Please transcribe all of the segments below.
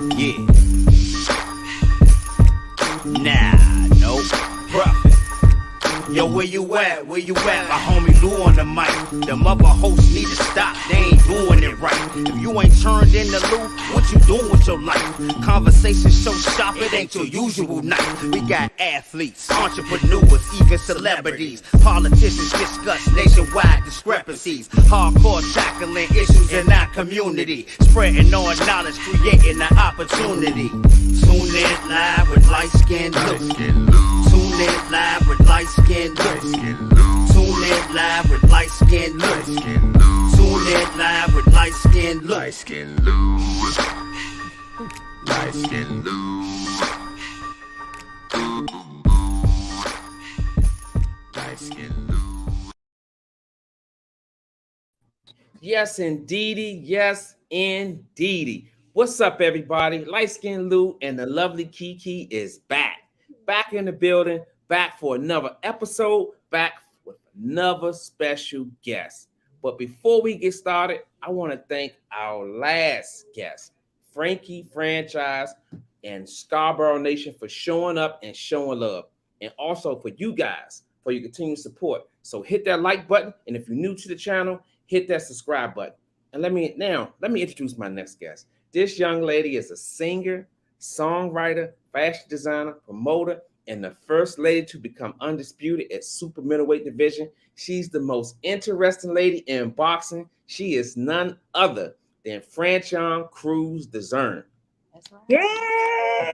Yeah. Nah, no profit. Yo, where you at? Where you at? My homie Lou on the mic. Them other hosts need to stop. They ain't doing it right. If you ain't turned in the loop, what you doing with your life? Conversation so sharp, it ain't your usual night. We got athletes, entrepreneurs, even celebrities. Politicians discuss nationwide discrepancies. Hardcore tackling issues in our community. Spreading all knowledge, creating an opportunity. Tune in live with light-skinned Lou. Tune in live with light-skinned Lou. Tune in live with light-skinned Lou. Tune in live with light-skinned Lou. Light-skinned Lou. Light-skinned Lou. Light-skinned Lou. Yes, indeedy. Yes, indeedy. What's up, everybody? Light-skinned Lou and the lovely Kiki is back. Back in the building, back for another episode, back with another special guest. But before we get started, I want to thank our last guest, Frankie Franchise and Scarborough Nation, for showing up and showing love. And also for you guys, for your continued support. So hit that like button. And if you're new to the channel, hit that subscribe button. And let me introduce my next guest. This young lady is a singer, songwriter, fashion designer, promoter, and the first lady to become undisputed at super middleweight division. She's the most interesting lady in boxing. She is none other than Franchon Crews-Dezurn. That's right. Yeah.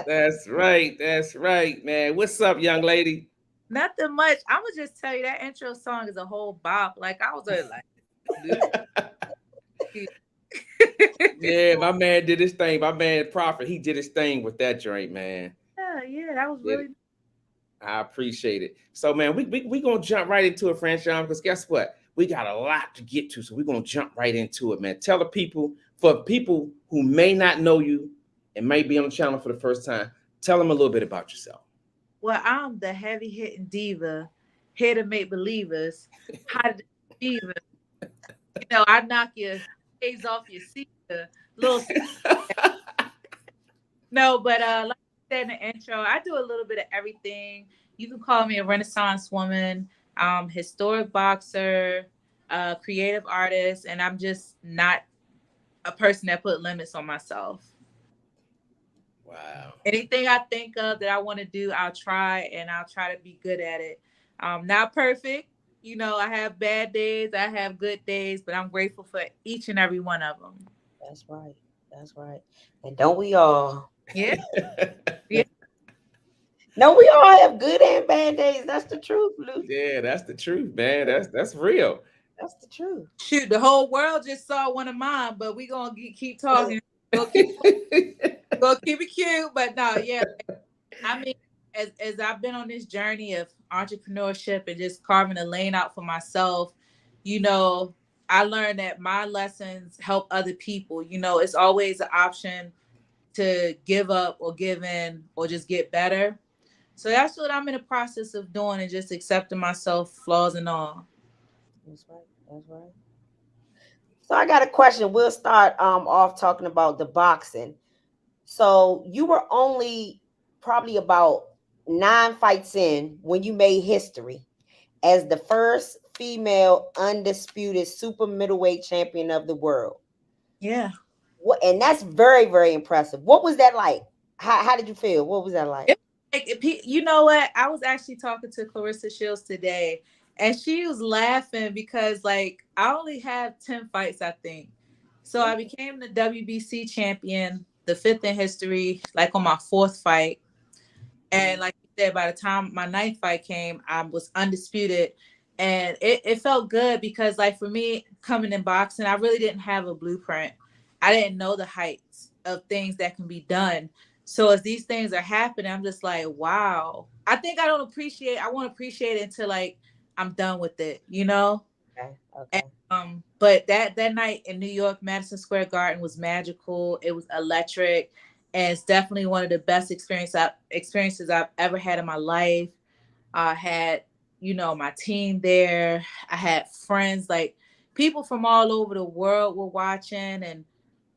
That's right. That's right, man. What's up, young lady? Nothing much. I'm gonna just tell you that intro song is a whole bop. Like I was like, Yeah, my man did his thing. My man Prophet, he did his thing with that joint, man. yeah, that was really. I appreciate it. So, man, we gonna jump right into it, Franchon, because guess what? We got a lot to get to, so we're gonna jump right into it, man. Tell the people, for people who may not know you and may be on the channel for the first time, tell them a little bit about yourself. Well, I'm the heavy hitting diva, here to make believers, hot diva. You know, I knock your days off your seat, little. No, but like I said in the intro, I do a little bit of everything. You can call me a Renaissance woman, historic boxer, creative artist, and I'm just not a person that put limits on myself. Wow. Anything I think of that I want to do, I'll try, and I'll try to be good at it. Not perfect. You know, I have bad days, I have good days, but I'm grateful for each and every one of them. That's right. That's right. And don't we all? Yeah. Yeah. No, we all have good and bad days. That's the truth, Lou. Yeah, that's the truth, man. That's real. That's the truth. Shoot, the whole world just saw one of mine, but we gonna keep talking. Go keep it cute, but no, yeah. I mean, as I've been on this journey of entrepreneurship and just carving a lane out for myself, you know, I learned that my lessons help other people. You know, it's always an option to give up or give in or just get better. So that's what I'm in the process of doing, and just accepting myself, flaws and all. That's right. That's right. So I got a question. We'll start off talking about the boxing. So you were only probably about 9 fights in when you made history as the first female undisputed super middleweight champion of the world. Yeah. And that's very, very impressive. What was that like? How did you feel? What was that like? You know what? I was actually talking to Clarissa Shields today, and she was laughing because, like, I only have 10 fights, I think. So I became the WBC champion, the 5th in history, like on my 4th fight. And like you said, by the time my 9th fight came, I was undisputed. And it felt good because, like, for me, coming in boxing, I really didn't have a blueprint. I didn't know the heights of things that can be done. So as these things are happening, I'm just like, wow. I think I won't appreciate it until, like, I'm done with it, you know? Okay. And, but that night in New York, Madison Square Garden was magical. It was electric. And it's definitely one of the best experiences I've ever had in my life. I had, you know, my team there. I had friends, like people from all over the world were watching, and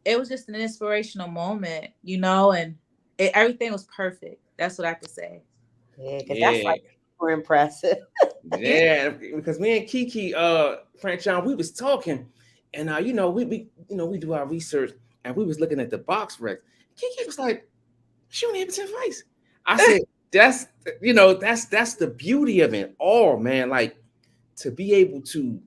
it was just an inspirational moment, you know, and everything was perfect. That's what I could say. Yeah, because that's Yeah, like super impressive. Yeah. yeah. Because me and Kiki, Franchon, we was talking, and you know, we do our research, and we was looking at the box recs. Kiki was like, she only had 10 fights. I said, that's that's the beauty of it all, man. Like to be able to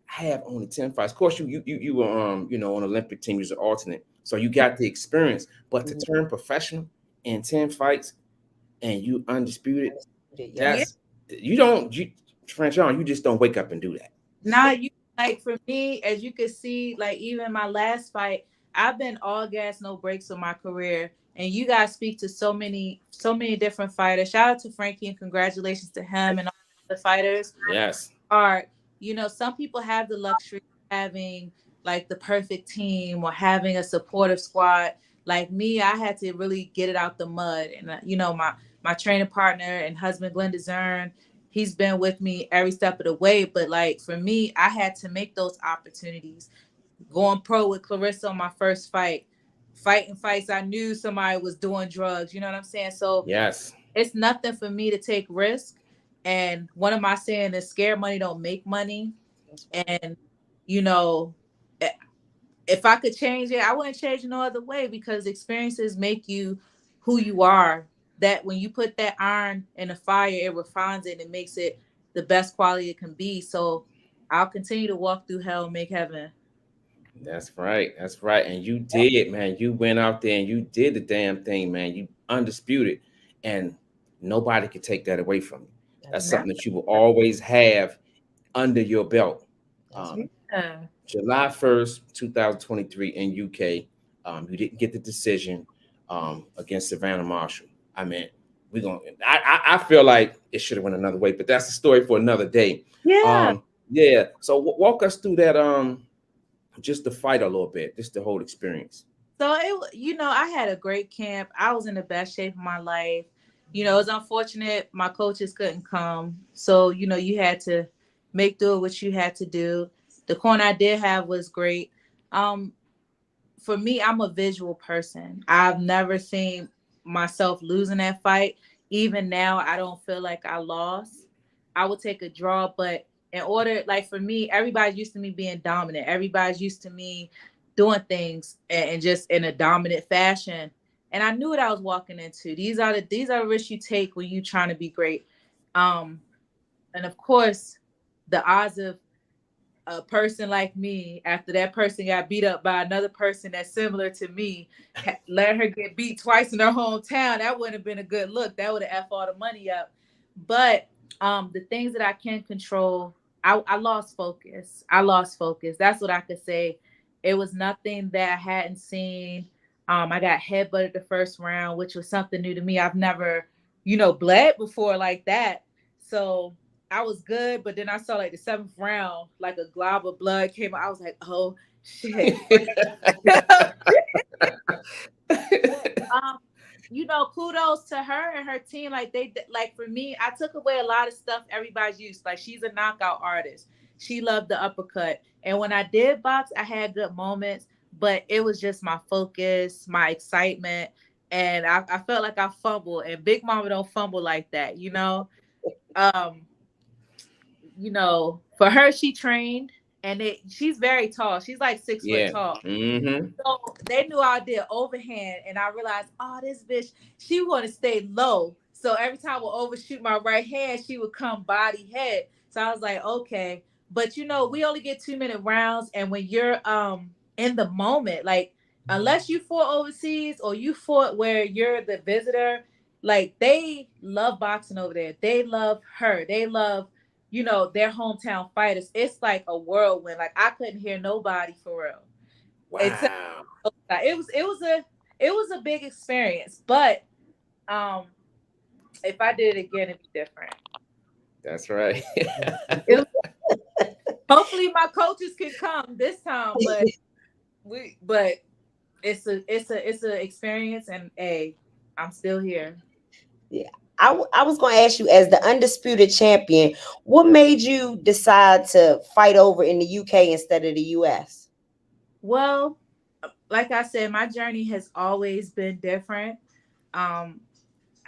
have only 10 fights. Of course, you were on Olympic team, you was an alternate. So you got the experience. But to Mhm. turn professional in 10 fights and you undisputed, Yeah. Yeah. that's you Franchon, you just don't wake up and do that. Now you like for me, as you could see, like even my last fight, I've been all gas, no brakes in my career. And you guys speak to so many different fighters. Shout out to Frankie and congratulations to him and all the fighters. Yes. Are, you know, some people have the luxury of having like the perfect team or having a supportive squad. Like me, I had to really get it out the mud. And you know, my training partner and husband Glenn-Dezurn, he's been with me every step of the way. But like for me, I had to make those opportunities. Going pro with Clarissa on my first fight, fighting fights I knew somebody was doing drugs. You know what I'm saying? So Yes. it's nothing for me to take risk. And one of my saying is scared money don't make money. That's right. And you know, eh, if I could change it, I wouldn't change it no other way because experiences make you who you are. That when you put that iron in the fire, it refines it and makes it the best quality it can be. So I'll continue to walk through hell and make heaven. That's right. That's right. And you did, man. You went out there and you did the damn thing, man. You undisputed. And nobody could take that away from you. That's That's right. No. something that you will always have under your belt. That's right. Um, Yeah. July 1st, 2023 in UK, you didn't get the decision against Savannah Marshall. I mean, I feel like it should have went another way, but that's a story for another day. Yeah. Yeah. So walk us through that just the fight a little bit, just the whole experience. So you know, I had a great camp. I was in the best shape of my life. You know, it's unfortunate my coaches couldn't come. So, you know, you had to make do what you had to do. The corner I did have was great. Um, for me, I'm a visual person. I've never seen myself losing that fight. Even now, I don't feel like I lost. I would take a draw, but in order, like for me, everybody's used to me being dominant. Everybody's used to me doing things and just in a dominant fashion. And I knew what I was walking into. These are the risks you take when you're trying to be great. Um, and of course, the odds of a person like me, after that person got beat up by another person that's similar to me, let her get beat twice in her hometown, that wouldn't have been a good look. That would have F all the money up. But the things that I can control, I lost focus. I lost focus. That's what I could say. It was nothing that I hadn't seen. I got headbutted the first round, which was something new to me. I've never, you know, bled before like that. So I was good, but then I saw like the seventh round, like a glob of blood came out. I was like, oh shit. um, you know, kudos to her and her team. Like like for me, I took away a lot of stuff everybody's used. Like she's a knockout artist. She loved the uppercut. And when I did box, I had good moments, but it was just my focus, my excitement. And I felt like I fumbled. And Big Mama don't fumble like that, you know? Um, you know, for her, she trained and she's very tall. She's like 6 foot Yeah. tall. Mm-hmm. So they knew I did overhand, and I realized, oh, this bitch, she want to stay low. So every time I would overshoot my right hand, she would come body head. So I was like, okay. But you know, we only get 2 minute rounds, and when you're in the moment, like unless you fought overseas or you fought where you're the visitor, like they love boxing over there. They love her. They love, you know, their hometown fighters. It's like a whirlwind. Like I couldn't hear nobody for real. Until Wow. it was a big experience, but um if I did it again, it'd be different. That's right. It was, hopefully my coaches can come this time, but it's a experience, and hey, I'm still here. Yeah. I was going to ask you, as the undisputed champion, what made you decide to fight over in the UK instead of the US? Well, like I said, my journey has always been different. Um,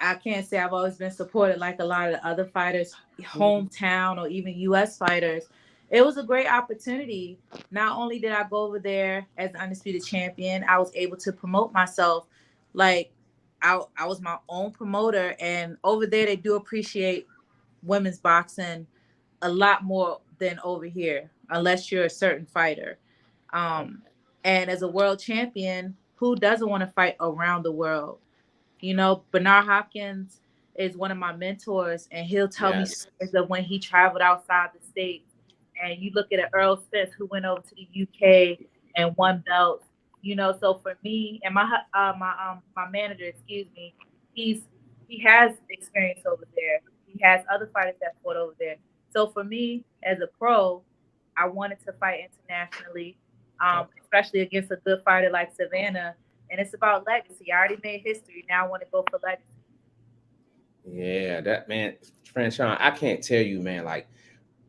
I can't say I've always been supported like a lot of the other fighters, hometown or even US fighters. It was a great opportunity. Not only did I go over there as the undisputed champion, I was able to promote myself. Like I was my own promoter, and over there they do appreciate women's boxing a lot more than over here, unless you're a certain fighter. Um, and as a world champion, who doesn't want to fight around the world? You know, Bernard Hopkins is one of my mentors, and he'll tell me Yes. stories of when he traveled outside the States. And you look at an Earl Spence who went over to the UK and won belts. You know, so for me and my manager, excuse me, he's he has experience over there. He has other fighters that fought over there. So for me as a pro, I wanted to fight internationally, especially against a good fighter like Savannah. And it's about legacy. I already made history. Now I want to go for legacy. Yeah, that man, Franchon, I can't tell you, man. Like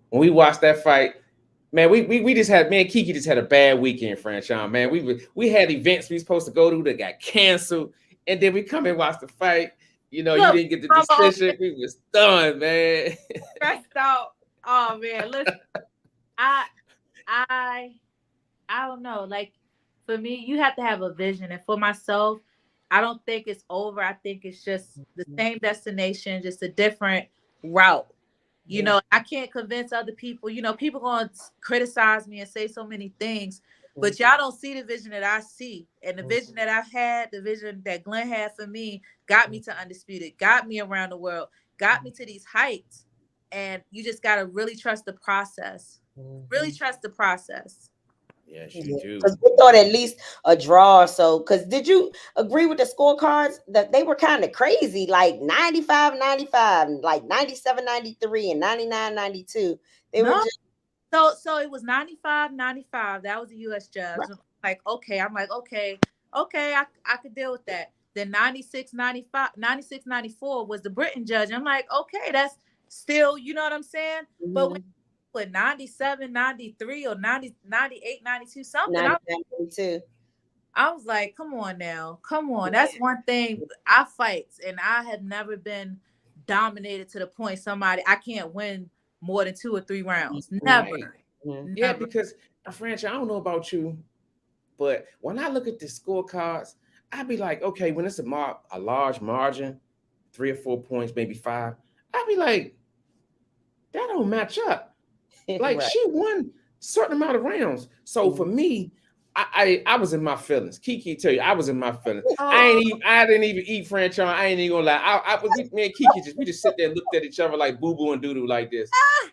when we watched that fight, man, we just had, me and Kiki just had a bad weekend, Franchon. Man, we had events we were supposed to go to that got canceled, and then we come and watch the fight. You know, you Look, didn't get the I'm all decision. We was done, man. stressed out. Oh man, listen, I I I don't know. Like for me, you have to have a vision. And for myself, I don't think it's over. I think it's just the same destination, just a different route. You know, I can't convince other people. You know, people going to criticize me and say so many things, but y'all don't see the vision that I see. And the vision that I've had, the vision that Glenn had for me, got me to Undisputed, got me around the world, got me to these heights. And you just got to really trust the process. Really trust the process. Yes, you do. Because we thought at least a draw or so. Because did you agree with the scorecards that they were kind of crazy, like 95-95, like 97-93, and 99-92? They were No, just so it was 95-95. That was a US judge. Like, okay, I'm like, okay, I could deal with that. Then 96-95, 96-94 was the Britain judge. I'm like, okay, that's still, you know what I'm saying? But when you put 97-93 or 90-98-92 something, 99-92. I was like, come on now. Come on. That's one thing. I fight, and I have never been dominated to the point I can't win more than 2 or 3 rounds. Never. Right. Yeah, Never. because French, I don't know about you, but when I look at the scorecards, I'd be like, okay, when it's a large margin, 3 or 4 points, maybe 5, I'd be like, that don't match up. Like she won a certain amount of rounds. So for me, I was in my feelings. Kiki tell you, I was in my feelings. I didn't even eat Franchon. I ain't even gonna lie. Me and Kiki we just sit there and looked at each other like boo boo and doo doo like this. I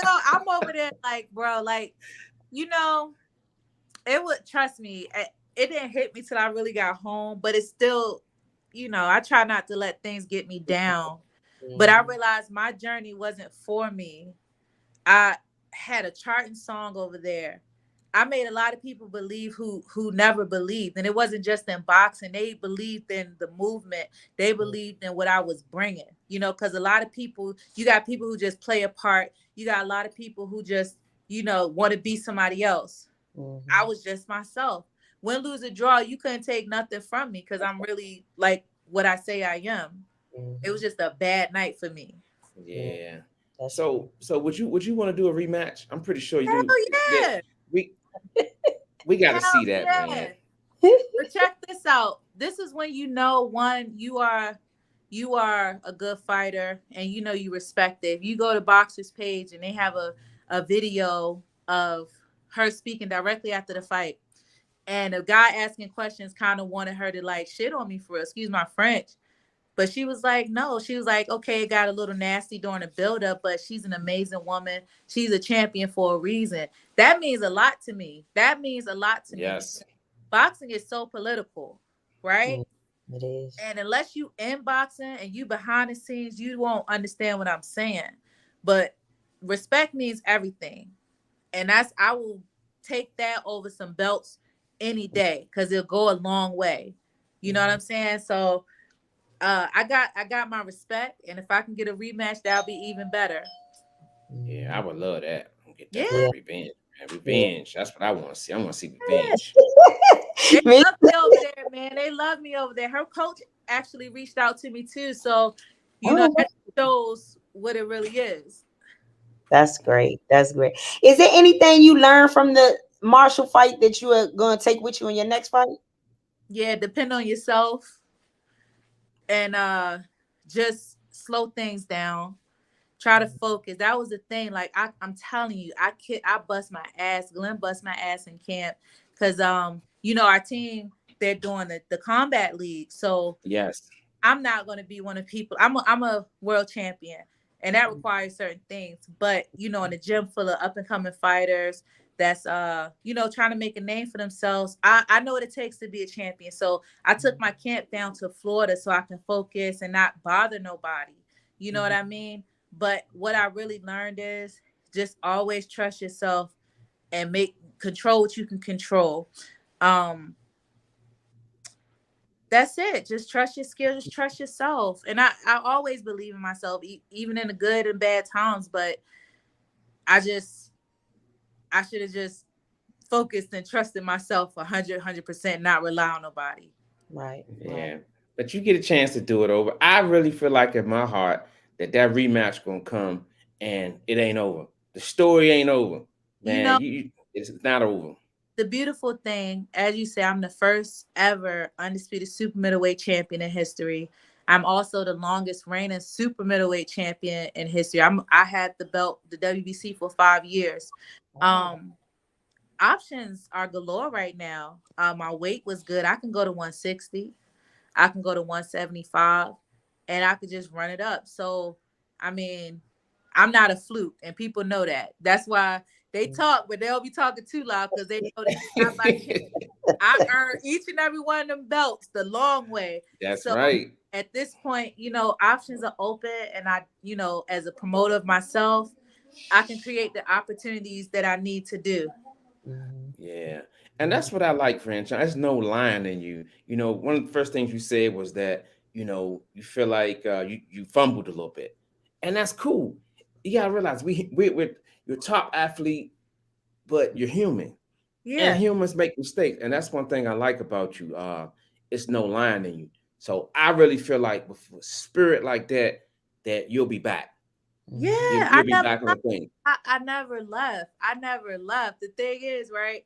know. I'm over there like, bro, like, you know, it would, trust me, it didn't hit me till I really got home, but it's still, you know, I try not to let things get me down. But I realized my journey wasn't for me. I had a charting song over there. I made a lot of people believe who never believed. And it wasn't just in boxing. They believed in the movement. They believed in what I was bringing, you know, because a lot of people, you got people who just play a part. You got a lot of people who just, you know, want to be somebody else. I was just myself. Win, lose, or draw, you couldn't take nothing from me because I'm really like what I say I am. It was just a bad night for me. Yeah. So would you want to do a rematch? I'm pretty sure you Hell do. yeah. We got to see that, yeah. man. But check this out. This is when you know, one, you are a good fighter and you know you respect it. If you go to Boxer's page and they have a video of her speaking directly after the fight, and a guy asking questions kind of wanted her to like shit on me for real, excuse my French. But she was like, no. She was like, okay, it got a little nasty during the buildup, but she's an amazing woman. She's a champion for a reason. That means a lot to me. That means a lot to me. Yes. Boxing is so political, right? It is. And unless you in boxing and you behind the scenes, you won't understand what I'm saying. But respect means everything. And I will take that over some belts any day because it'll go a long way. You know what I'm saying? So I got my respect, and if I can get a rematch, that'll be even better. Yeah, I would love that. Get that Yeah, Yeah. revenge. Man, Yeah. revenge. That's what I want to see. I want to see revenge. they Me. love me over there, man. They love me over there. Her coach actually reached out to me too, so Oh, that shows what it really is. that's great. That's great. Is there anything you learned from the Marshall fight that you are going to take with you in your next fight? Yeah, depend on yourself and just slow things down. Try to focus. That was the thing. Like I'm telling you, I bust my ass. Glenn bust my ass in camp because our team, they're doing the combat league. So Yes. I'm not going to be one of people. I'm a world champion, and that requires certain things. But in a gym full of up and coming fighters, that's trying to make a name for themselves. I know what it takes to be a champion. So I took my camp down to Florida so I can focus and not bother nobody. You know what I mean? But what I really learned is just always trust yourself and control what you can control. Um, that's it. Just trust your skills. Just trust yourself. And I always believe in myself, even in the good and bad times. But I should have just focused and trusted myself 100%, not rely on nobody. Right. Right. Yeah. But you get a chance to do it over. I really feel like in my heart that rematch gonna come and it ain't over. The story ain't over, You man. know, It's not over. the beautiful thing, as you say, I'm the first ever undisputed super middleweight champion in history. I'm also the longest reigning super middleweight champion in history. I had the belt, the WBC, for 5 years. Um, Options are galore right now. My weight was good. I can go to 160. I can go to 175, and I could just run it up. So, I mean, I'm not a fluke, and people know that. That's why they talk, but they'll be talking too loud because they know that it's not by chance. I earned each and every one of them belts the long way. That's So right. at this point, options are open, and I, as a promoter of myself, I can create the opportunities that I need to do. Mhm. Yeah. And that's what I like, Franchon. There's no lying in you. One of the first things you said was that, you feel like you fumbled a little bit. And that's cool. You gotta realize we're you're a top athlete, but you're human. And Yeah. humans make mistakes. And that's one thing I like about you. It's no lying in you. So I really feel like with a spirit like that, that you'll be back. Yeah, Mhm. You'll be back on the thing. I never left. I never left. The thing is, right?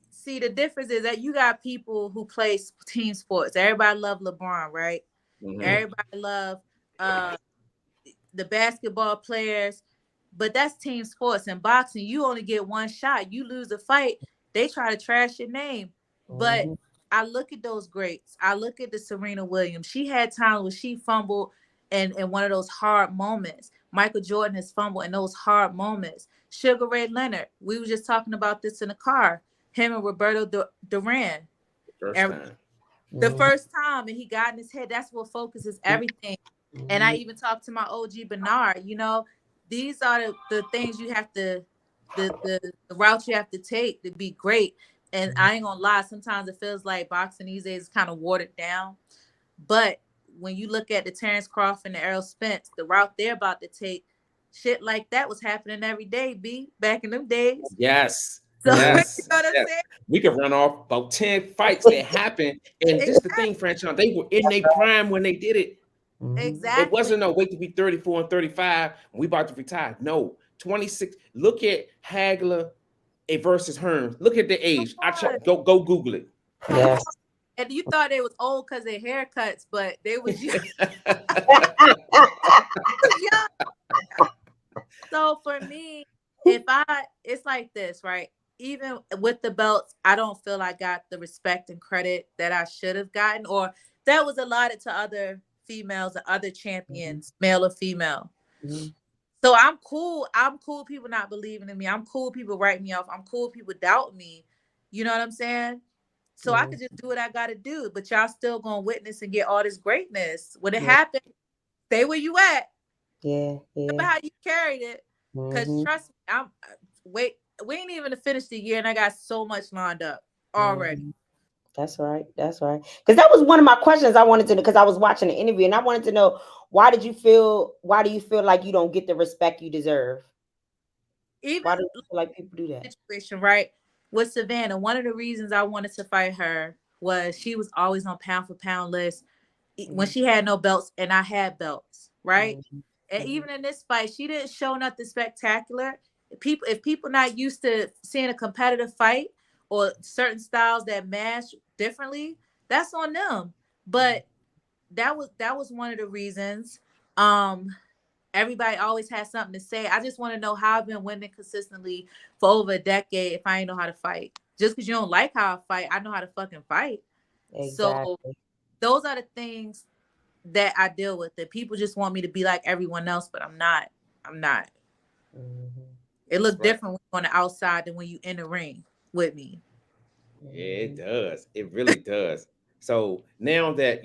See, the difference is that you got people who play team sports. Everybody love LeBron, right? Hmm. Everybody love uh the basketball players, but that's team sports. In boxing, you only get one shot. You lose a fight, they try to trash your name. But Mhm. I look at those greats. I look at the Serena Williams. She had times when she fumbled in one of those hard moments. Michael Jordan has fumbled in those hard moments. Sugar Ray Leonard. We were just talking about this in the car. Him and Roberto Duran. First And time. the Mhm. first time, and he got in his head. That's what focuses everything. And I even talked to my OG Bernard. These are the things you have to, the route you have to take to be great. And I ain't gonna lie, sometimes it feels like boxing these days is kind of watered down. But when you look at the Terrence Crawford and the Errol Spence, the route they're about to take, shit like that was happening every day, B, back in them days. Yes. So you know Yes. what I'm Yes. saying? We could run off about 10 fights that happened. And this the Exactly. thing, Franchon. They were in their prime when they did it. Mhm. It Exactly. wasn't no wait to be 34 and 35 and we about to retire. No, 26. Look at Hagler versus Hearns. Look at the age. Go Google it. Come on. Yes. And you thought they was old because they haircuts, but they was young. young. So for me, it's like this, right? Even with the belts, I don't feel I got the respect and credit that I should have gotten, or that was allotted to other females or other Mhm. champions, male or female. Mhm. So I'm cool. I'm cool. People not believing in me. I'm cool. People write me off. I'm cool. People doubt me. You know what I'm saying? So I Yeah. could just do what I got to do, but y'all still gonna witness and get all this greatness. When it Yeah. happens, stay where you at. Yeah. Remember Yeah. how you carried it? Cause Mhm. trust me, wait. We ain't even finished the year, and I got so much lined up already. Mhm. That's right. That's right. Because that was one of my questions I wanted to know. Because I was watching the interview and I wanted to know why do you feel like you don't get the respect you deserve? Even Why do you feel like people do that? situation, right? With Savannah, one of the reasons I wanted to fight her was she was always on pound for pound list when Mhm, she had no belts and I had belts, right? mhm, And mhm, even in this fight, she didn't show nothing spectacular. If people not used to seeing a competitive fight or certain styles that match differently, that's on them. But that was one of the reasons. Um, Everybody always has something to say. I just want to know how I've been winning consistently for over a decade if I ain't know how to fight. Just because you don't like how I fight, I know how to fucking fight. So exactly. those are the things that I deal with. That people just want me to be like everyone else, but I'm not. I'm not. Mhm, It That's look right. different when you're on the outside than when you in the ring with me. Yeah, it mhm. does. It really does. So now that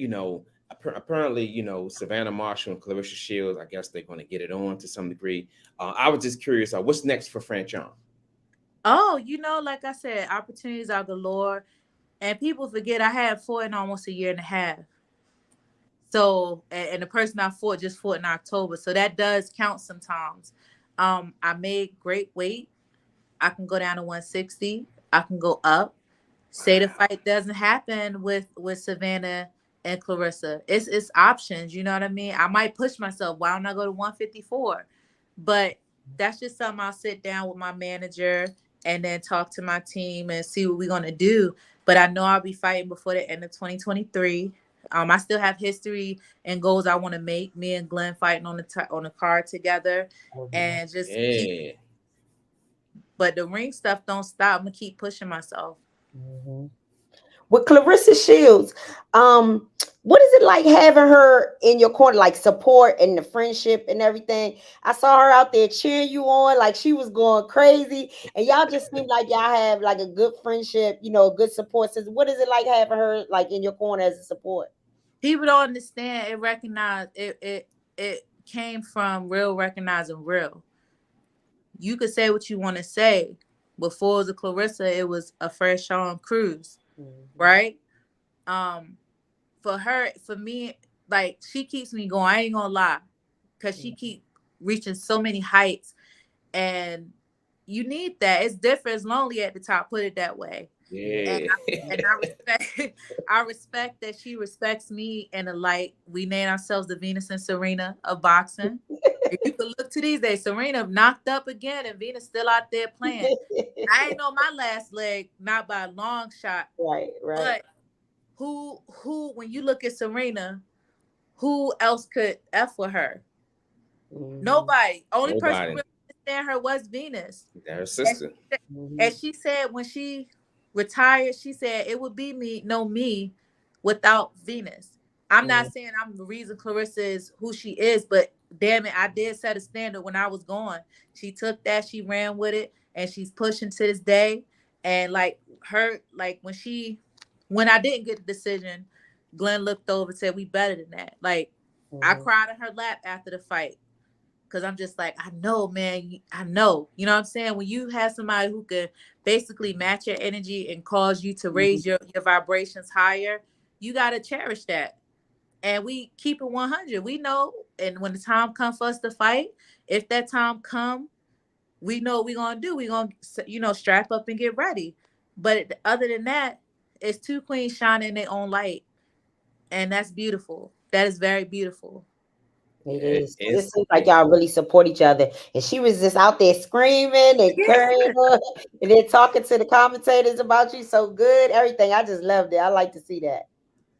apparently, Savannah Marshall and Clarissa Shields, I guess they're going to get it on to some degree. I was just curious, what's next for Franchon? Oh, like I said, opportunities are galore, and people forget I had fought in almost a year and a half. So, and the person I fought just fought in October. So that does count sometimes. I made great weight. I can go down to 160. I can go up. Say the Wow. fight doesn't happen with Savannah and Clarissa. It's options. You know what I mean? I might push myself. Why don't I go to 154? But that's just something I'll sit down with my manager and then talk to my team and see what we're gonna do. But I know I'll be fighting before the end of 2023. I still have history and goals I want to make. Me and Glenn fighting on the card together, Mhm, and just keep. Yeah. But the ring stuff don't stop. I'm gonna keep pushing myself. mhm. With Clarissa Shields, what is it like having her in your corner, like support and the friendship and everything? I saw her out there cheering you on, like she was going crazy, and y'all just seem like y'all have like a good friendship, a good support system. What is it like having her like in your corner as a support? People don't understand it. Recognize it came from real recognizing real. You could say what you want to say. Before it was a Clarissa, it was a Franchon Crews, Mhm, right? um for me, like, she keeps me going. I ain't gonna lie, because she mhm, keep reaching so many heights, and you need that. It's different. It's lonely at the top, put it that way. and Yeah. I respect I respect that she respects me in a light. We name ourselves the Venus and Serena of boxing. If you could look to these days, Serena knocked up again and Venus still out there playing. I ain't on my last leg, not by a long shot. right, right. But who when you look at Serena, who else could F with her? Mhm, Nobody. Only person who Nobody. really understand her was Venus. Their And sister. mhm, and she said when she retired, she said it would be me without Venus. I'm mhm, not saying I'm the reason Clarissa is who she is, but damn it, I did set a standard when I was gone. She took that, she ran with it, and she's pushing to this day. And like her, like when I didn't get the decision, Glenn looked over and said, "We better than that." Like, I mhm, cried in her lap after the fight. Cause I'm just like, I know, man. I know. You know what I'm saying? When you have somebody who could basically match your energy and cause you to mhm, raise your vibrations higher, you gotta cherish that. And we keep it 100. We know, and when the time comes for us to fight, if that time come, we know what we're gonna do. We're gonna, strap up and get ready. But other than that, it's two queens shining in their own light, and that's beautiful. That is very beautiful. It Yeah, is. It it's seems like y'all really support each other. And she was just out there screaming and carrying her and then talking to the commentators about you so good. Everything. I just loved it. I like to see that.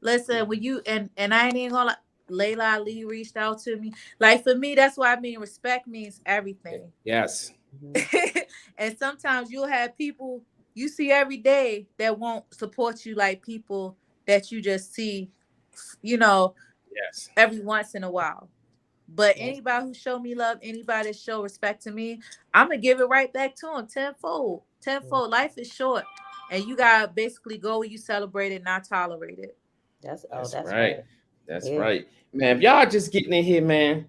Listen, when you and I ain't even gonna Layla Ali reached out to me. Like, for me, that's why I mean respect means everything. yes. Mhm, And sometimes you'll have people you see every day that won't support you, like people that you just see, you know, Yes. every once in a while. But that's- anybody who show me love, anybody that show respect to me, I'm gonna give it right back to them tenfold. mhm. Tenfold. Life is short, and you gotta basically go where you celebrate it, not tolerate it. That's That's right. right. That's Yeah. right. Man, if y'all just getting in here, man,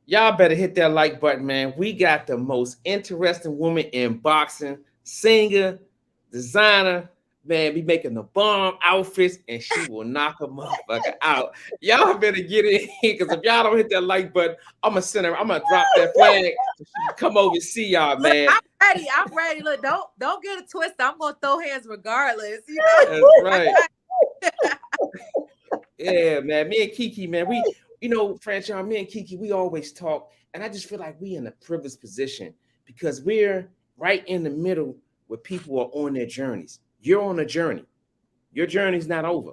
y'all better hit that like button, man. We got the most interesting woman in boxing, singer, designer. man, be making the bomb outfits, and she will knock a motherfucker out. Y'all better get in here, because if y'all don't hit that like button, I'm gonna send her. I'm gonna drop that flag so she can come over and see y'all, Look, man. I'm ready. I'm ready. Look, don't get a twist. I'm gonna throw hands regardless. You know. That's right. Yeah, man. Me and Kiki, man, Franchon, me and Kiki, we always talk, and I just feel like we in a privileged position because we're right in the middle where people are on their journeys. You're on a journey. Your journey's not over.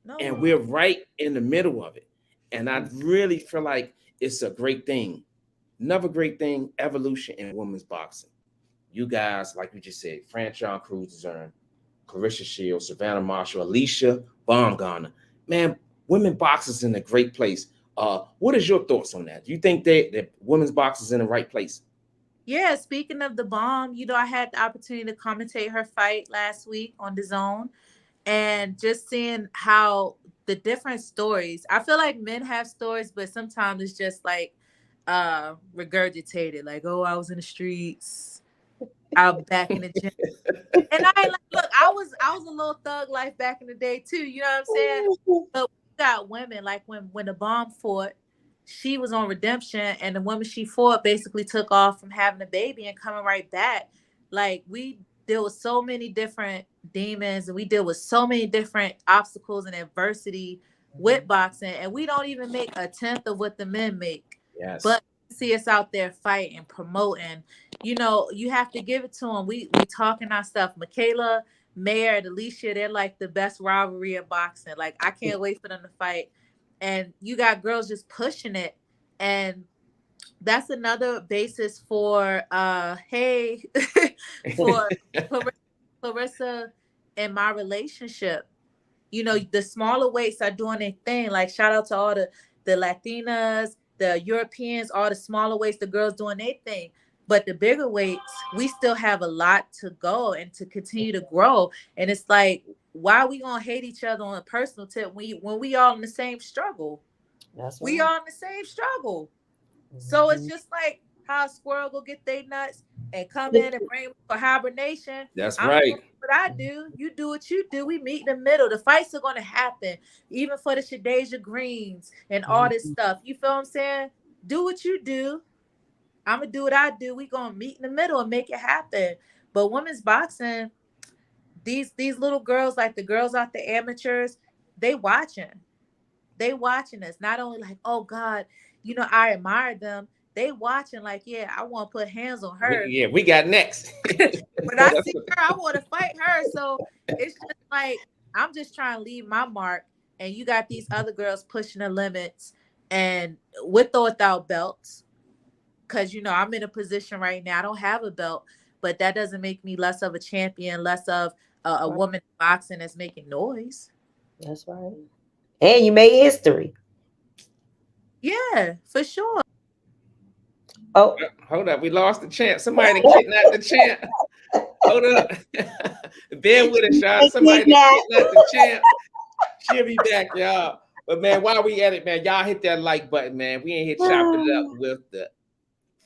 No. And we're right in the middle of it. And I really feel like it's a great thing. Another great thing, evolution in women's boxing. You guys, like you just said, Franchon, Crews-Dezurn, Clarissa Shields, Savannah Marshall, Alicia Baumgartner. Man, women boxers in a great place. What is your thoughts on that? Do you think that women's boxers in the right place? Yeah, speaking of the bomb, I had the opportunity to commentate her fight last week on DAZN, and just seeing how the different stories. I feel like men have stories, but sometimes it's just like regurgitated, like, oh, I was in the streets, out back in the gym. And I ain't like, look, I was a little thug life back in the day too, you know what I'm saying? But we got women, like when the bomb fought, she was on redemption, and the woman she fought basically took off from having a baby and coming right back. Like, we deal with so many different demons, and we deal with so many different obstacles and adversity with boxing, and we don't even make a tenth of what the men make. Yes. But see us out there fighting, promoting. You have to give it to them. We talking our stuff. Michaela, Mayer, and Alicia, they're like the best rivalry in boxing. Like, I can't wait for them to fight. And you got girls just pushing it. And that's another basis for for Clarissa and my relationship. The smaller weights are doing their thing. Like, shout out to all the Latinas, the Europeans, all the smaller weights, the girls doing their thing. But the bigger weights, we still have a lot to go and to continue to grow. And it's like, why are we gonna hate each other on a personal tip when we all in the same struggle? That's right. We all in the same struggle. So it's just like how a squirrel go get their nuts and come in and bring for hibernation. That's I'm right. doing what I do. You do what you do. We meet in the middle. The fights are gonna happen, even for the Shadeja Greens and all this stuff. You feel what I'm saying? Do what you do. I'm gonna do what I do. We gonna meet in the middle and make it happen. But women's boxing, these little girls, like the girls out the amateurs, they watching us. Not only like, oh God, I admire them. They watching like, yeah, I want to put hands on her. We got next. When I see her, I want to fight her. So it's just like, I'm just trying to leave my mark, and you got these other girls pushing the limits, and with or without belts. Because, I'm in a position right now, I don't have a belt, but that doesn't make me less of a champion, less of a woman in boxing that's making noise. That's right. And you made history. Yeah, for sure. Oh, hold up. We lost the champ. Somebody kidnapped the champ. Hold up. Bear with us, y'all. Somebody kidnapped the champ. She'll be back, y'all. But, man, while we at it, man, y'all hit that like button, man. We ain't here chopping it up with the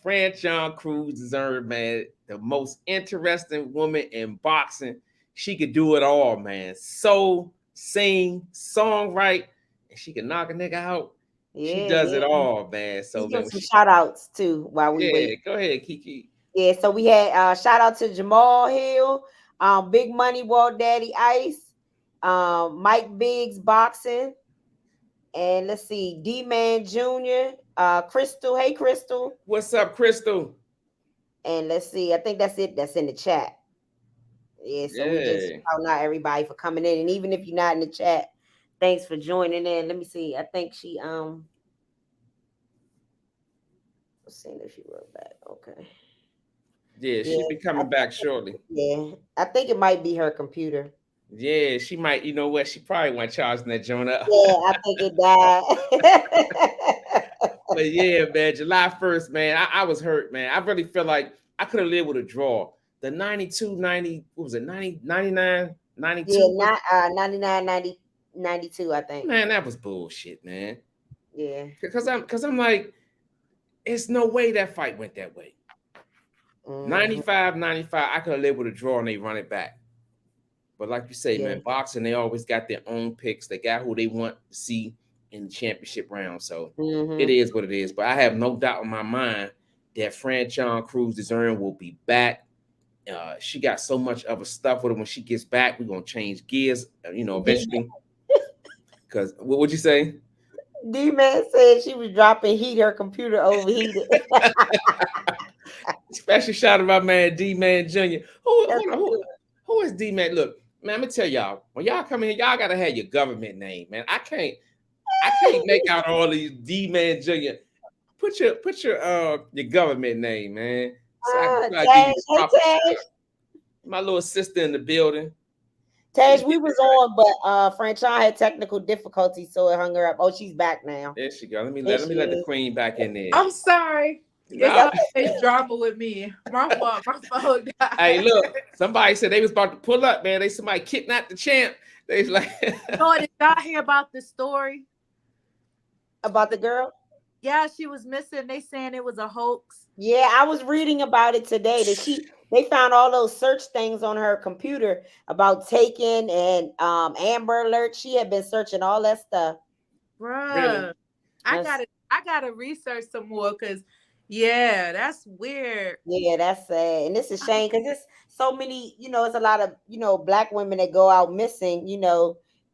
Franchon Crews-Dezurn, man, the most interesting woman in boxing. She could do it all, man. Soul, sing, songwrite, and she can knock a nigga out. Yeah, she does it all, man. So man, some shout outs too while we wait. Go ahead, Kiki. Yeah, so we had shout out to Jamal Hill, Big Money Walt Daddy Ice, Mike Biggs Boxing, and let's see, D-Man Jr., Crystal. Hey, Crystal. What's up, Crystal? And let's see, I think that's it. That's in the chat. Yeah, so we just shout out everybody for coming in. And even if you're not in the chat, thanks for joining in. Let me see. I think she let's see if she wrote back. Okay. Yeah, she'll be coming back shortly. Yeah, I think it might be her computer. Yeah, she might. You know what? She probably went charging that joint up. Yeah, I think it died. But yeah, man, July 1st, man, I was hurt, man. I really feel like I could have lived with a draw. The 92, 90, what was it, 90, 99, 92? Yeah, 99, 90, 92, I think. Man, that was bullshit, man. Yeah. Because I'm like, it's no way that fight went that way. 95, I could have lived with a draw and they run it back. But like you say, Yeah. man, boxing, they always got their own picks. They got who they want to see in the championship round. So it is what it is. But I have no doubt in my mind that Franchon Crews-Dezurn will be back. She got so much other stuff with her. When she gets back, we're gonna change gears, eventually. Because what would you say? D-Man said she was dropping heat, her computer overheated. Special shout out to my man D-Man Jr. That's Who is D-Man? Look, man, I'm gonna tell y'all, when y'all come in here, y'all gotta have your government name, man. I can't make out all these D-Man Jr. Put your government name, man. So I can give you proper shout out. My little sister in the building. Taj, we was on, but Franchon had technical difficulties, so it hung her up. Oh, she's back now. There she go. Let me let the queen back in there. I'm sorry. No. It's drama with me. My fault. My phone died. Hey, look, somebody said they was about to pull up, man. Somebody kidnapped the champ. They was like, oh, did y'all hear about the story? About the girl? Yeah, she was missing. They saying it was a hoax. Yeah, I was reading about it today. That they found all those search things on her computer about taking and Amber Alert. She had been searching all that stuff. Bruh. Really? I gotta research some more because that's weird. Yeah, that's sad. And it's a shame because it's so many, it's a lot of, Black women that go out missing,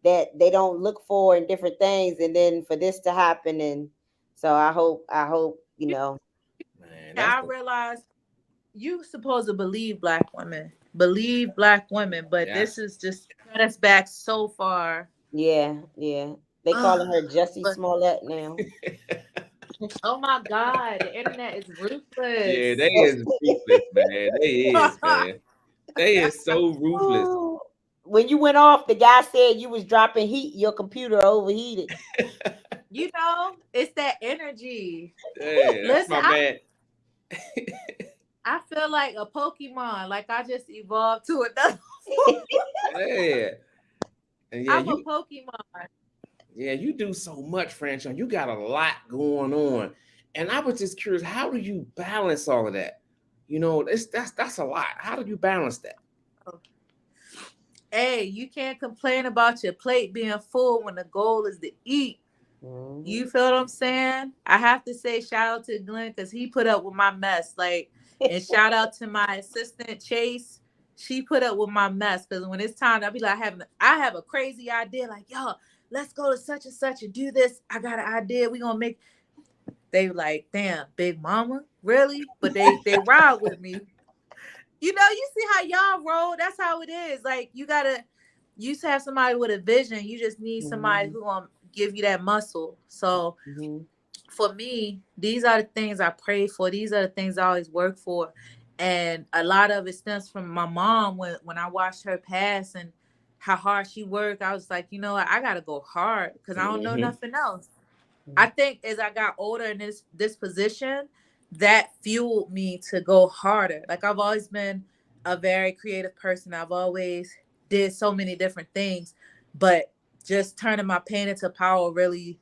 that they don't look for in different things. And then for this to happen. And so I hope, man, I realized you supposed to believe Black women, but this is just set us back so far. Yeah. They calling her Jussie Smollett now. Oh my God, the internet is ruthless. Yeah, they is ruthless, man. They is, man. They is so ruthless. When you went off, the guy said you was dropping heat. Your computer overheated. It's that energy. Yeah, that's my man. I feel like a Pokemon. Like I just evolved to another. Yeah. And I'm a Pokemon. Yeah, you do so much, Franchon. You got a lot going on. And I was just curious, how do you balance all of that? That's a lot. How do you balance that? Hey, you can't complain about your plate being full when the goal is to eat. Mm-hmm. You feel what I'm saying? I have to say shout out to Glenn because he put up with my mess. And shout out to my assistant Chase. She put up with my mess because when it's time, I'll be like, I have a crazy idea. Like, yo, let's go to such and such and do this. I got an idea. We gonna make. They like, damn, big mama, really? But they ride with me. You see how y'all roll. That's how it is. Like you used to have somebody with a vision. You just need somebody who gonna give you that muscle. So for me, these are the things I pray for. These are the things I always work for. And a lot of it stems from my mom when I watched her pass and how hard she worked. I was like, I gotta go hard because I don't know nothing else. I think as I got older in this position, that fueled me to go harder. Like I've always been a very creative person. I've always did so many different things, but just turning my pain into power really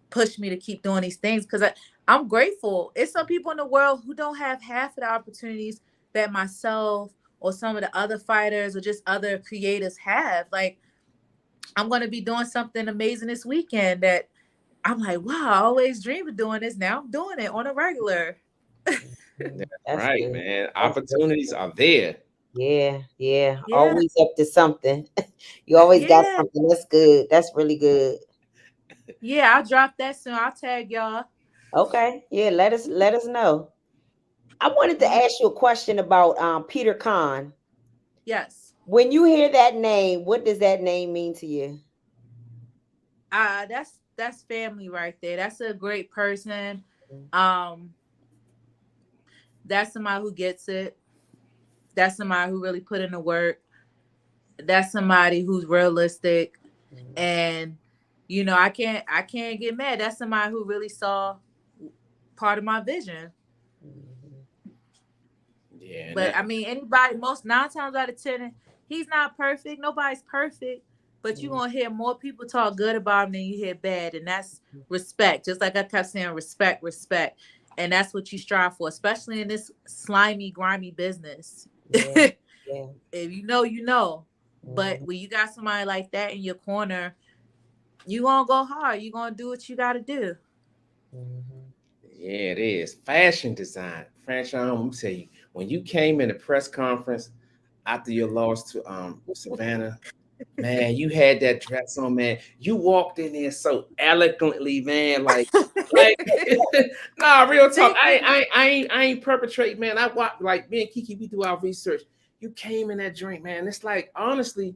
pushed me to keep doing these things because I'm grateful. It's some people in the world who don't have half of the opportunities that myself or some of the other fighters or just other creators have. Like I'm going to be doing something amazing this weekend that I'm like, wow, I always dreamed of doing this. Now I'm doing it on a regular. That's right, good. Man. Opportunities are there. Yeah. Always up to something. You always got something. That's good. That's really good. Yeah, I'll drop that soon. I'll tag y'all. Okay. Yeah, let us know. I wanted to ask you a question about Peter Khan. Yes. When you hear that name, what does that name mean to you? That's family right there. That's a great person. That's somebody who gets it. That's somebody who really put in the work. That's somebody who's realistic. And I can't get mad. That's somebody who really saw part of my vision. Yeah. But anybody, 9 times out of 10, he's not perfect. Nobody's perfect. But you're going to hear more people talk good about him than you hear bad. And that's respect. Just like I kept saying, respect. And that's what you strive for, especially in this slimy, grimy business. Yeah. If you know, you know. But when you got somebody like that in your corner, you gonna go hard. You gonna do what you gotta do. Yeah, it is. Fashion design. Franchon, let me tell you, when you came in the press conference after your loss to Savannah, man, you had that dress on, man. You walked in there so eloquently, man. Like, nah, real talk. Thank you. I ain't perpetrate, man. I walked like me and Kiki. We do our research. You came in that drink, man. It's like honestly,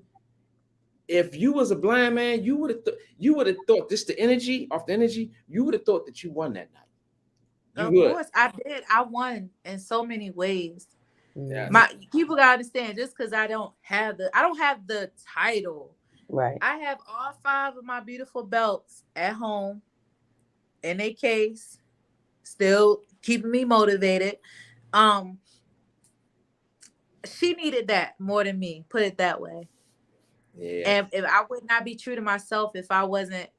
if you was a blind man, you would have thought this the energy off the energy. You would have thought that you won that night. You Of would. course, I did. I won in so many ways. Yes. My people gotta understand, just because I don't have the title. Right. I have all 5 of my beautiful belts at home in a case, still keeping me motivated. Um, she needed that more than me, put it that way. Yeah. And if I would not be true to myself if I wasn't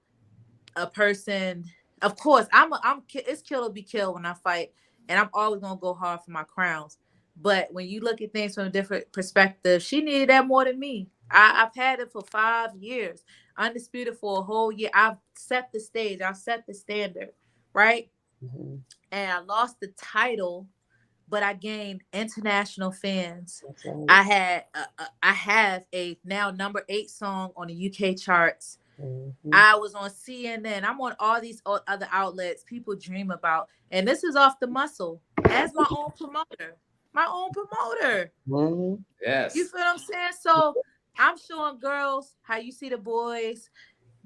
a person, of course, it's kill or be killed when I fight, and I'm always gonna go hard for my crowns. But when you look at things from a different perspective, she needed that more than me. I've had it for 5 years, undisputed for a whole year. I've set the stage, I've set the standard, right? And I lost the title, but I gained international fans. Right. I have a now number 8 song on the UK charts. I was on CNN. I'm on all these other outlets people dream about, and this is off the muscle as my own promoter. My own promoter. Yes. You feel what I'm saying? So I'm showing girls how you see the boys,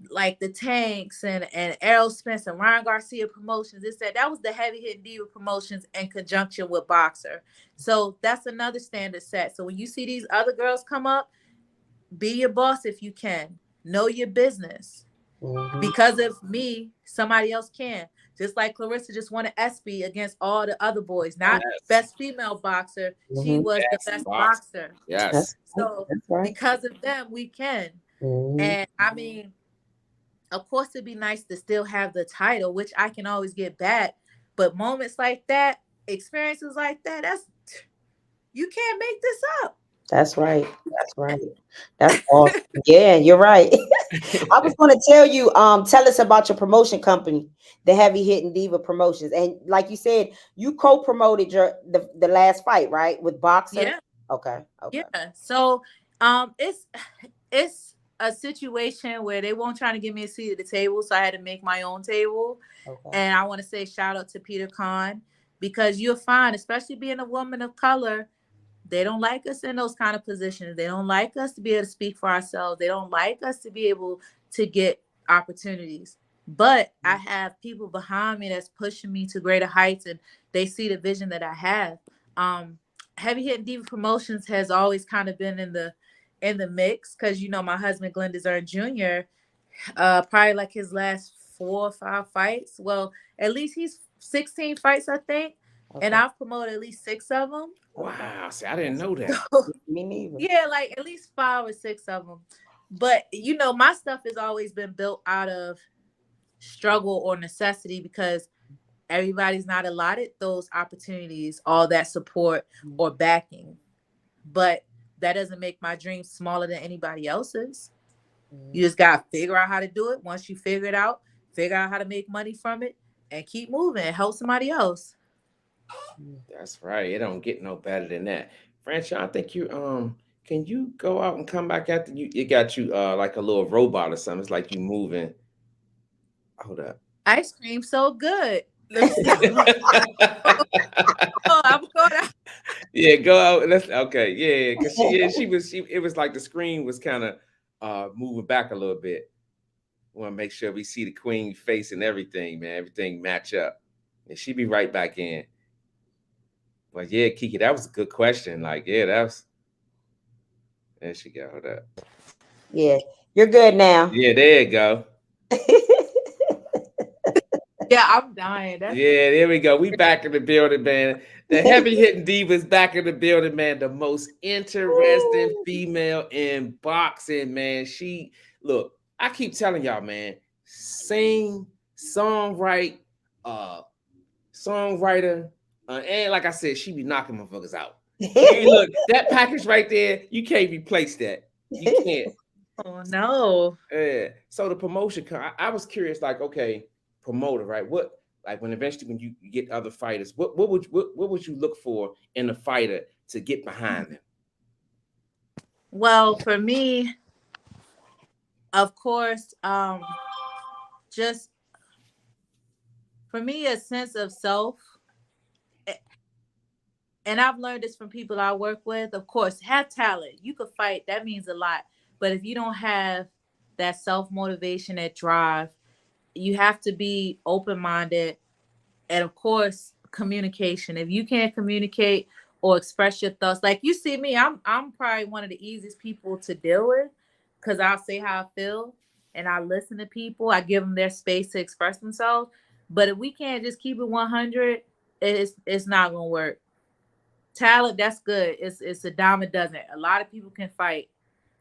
like the Tanks and Errol Spence and Ryan Garcia promotions. That was the heavy hitting diva promotions in conjunction with Boxer. So that's another standard set. So when you see these other girls come up, be your boss if you can. Know your business. Because of me, somebody else can. Just like Clarissa just won an ESPY against all the other boys, not best female boxer. She was the best boxer. Yes. So because of them, we can. And I mean, of course, it'd be nice to still have the title, which I can always get back. But moments like that, experiences like that, you can't make this up. That's right. That's right. That's awesome. Yeah, you're right. I was going to tell you, tell us about your promotion company, the Heavy Hitting Diva Promotions, and like you said, you co-promoted the last fight, right, with Boxer. Yeah. Okay. Yeah. So, it's a situation where they won't try to give me a seat at the table, so I had to make my own table. And I want to say shout out to Peter Khan, because you'll find, especially being a woman of color, they don't like us in those kind of positions. They don't like us to be able to speak for ourselves. They don't like us to be able to get opportunities. But I have people behind me that's pushing me to greater heights, and they see the vision that I have. Heavy Hitting Diva Promotions has always kind of been in the mix, because my husband Glenn-Dezurn Jr., probably like his last 4 or 5 fights. Well, at least he's 16 fights, I think. And I've promoted at least 6 of them. Wow. See, I didn't know that. Me neither. Yeah, like at least 5 or 6 of them. But my stuff has always been built out of struggle or necessity, because everybody's not allotted those opportunities, all that support or backing. But that doesn't make my dreams smaller than anybody else's. You just got to figure out how to do it. Once you figure it out, figure out how to make money from it and keep moving and help somebody else. That's right. It don't get no better than that. Franchon, I think you can you go out and come back after you? It got you like a little robot or something. It's like you moving. Hold up. Ice cream so good. Let me see. Oh, I'm going out. Yeah, go out. Let's okay. Yeah, because it was like the screen was kind of moving back a little bit. Want to make sure we see the queen face and everything, man. Everything match up. And she be right back in. But yeah, Kiki, that was a good question. Like, yeah, that was. There she go. Hold up. Yeah, you're good now. Yeah, there you go. Yeah, I'm dying. Yeah, there we go. We back in the building, man. The Heavy Hitting Divas back in the building, man. The most interesting female in boxing, man. Look, I keep telling y'all, man, sing, songwriter, and like I said, she be knocking motherfuckers out. Hey, look, that package right there, you can't replace that. You can't. Oh no. So the promotion, I was curious, like, okay, promoter, right? What, like, when eventually when you get other fighters, what would you look for in a fighter to get behind them? Well, for me, of course, just for me, a sense of self. And I've learned this from people I work with. Of course, have talent. You could fight. That means a lot. But if you don't have that self motivation, that drive, you have to be open minded. And of course, communication. If you can't communicate or express your thoughts, like you see me, I'm probably one of the easiest people to deal with because I'll say how I feel and I listen to people. I give them their space to express themselves. But if we can't just keep it 100, it's not gonna work. Talent, that's good. It's a dime a dozen. A lot of people can fight.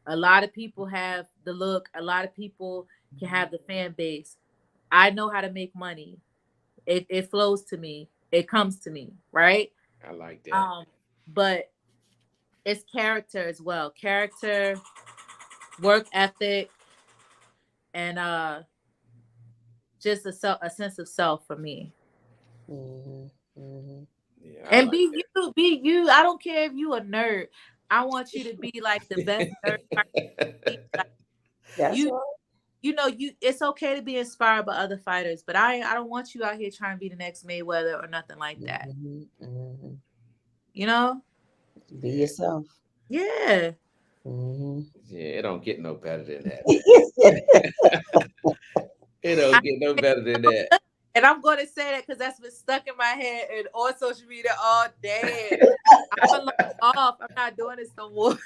A lot of people have the look. A lot of people can have the fan base. I know how to make money. It flows to me. It comes to me, right? I like that. But it's character as well. Character, work ethic, and just a sense of self for me. Yeah, I And like be that. you, be you. I don't care if you a nerd. I want you to be like the best nerd. Like, That's you right. you know, you it's okay to be inspired by other fighters, but I don't want you out here trying to be the next Mayweather or nothing like that. You know? Be yourself. Yeah. Yeah, it don't get no better than that, man. Mhm. It don't get no better than that. And I'm going to say that because that's been stuck in my head and on social media all day. I'm gonna log off. I'm not doing this no more.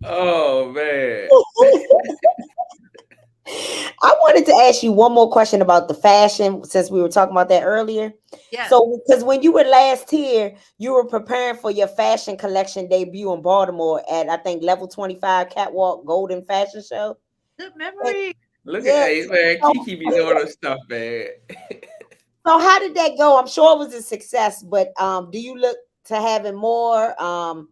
Oh man. I wanted to ask you one more question about the fashion since we were talking about that earlier. Yes. So, because when you were last here, you were preparing for your fashion collection debut in Baltimore at, I think, Level 25 Catwalk Golden Fashion Show. Good And- memory. Look at yeah. hey man, So, Kiki be doing her stuff, man. so how did that go? I'm sure it was a success, but do you look to having more? How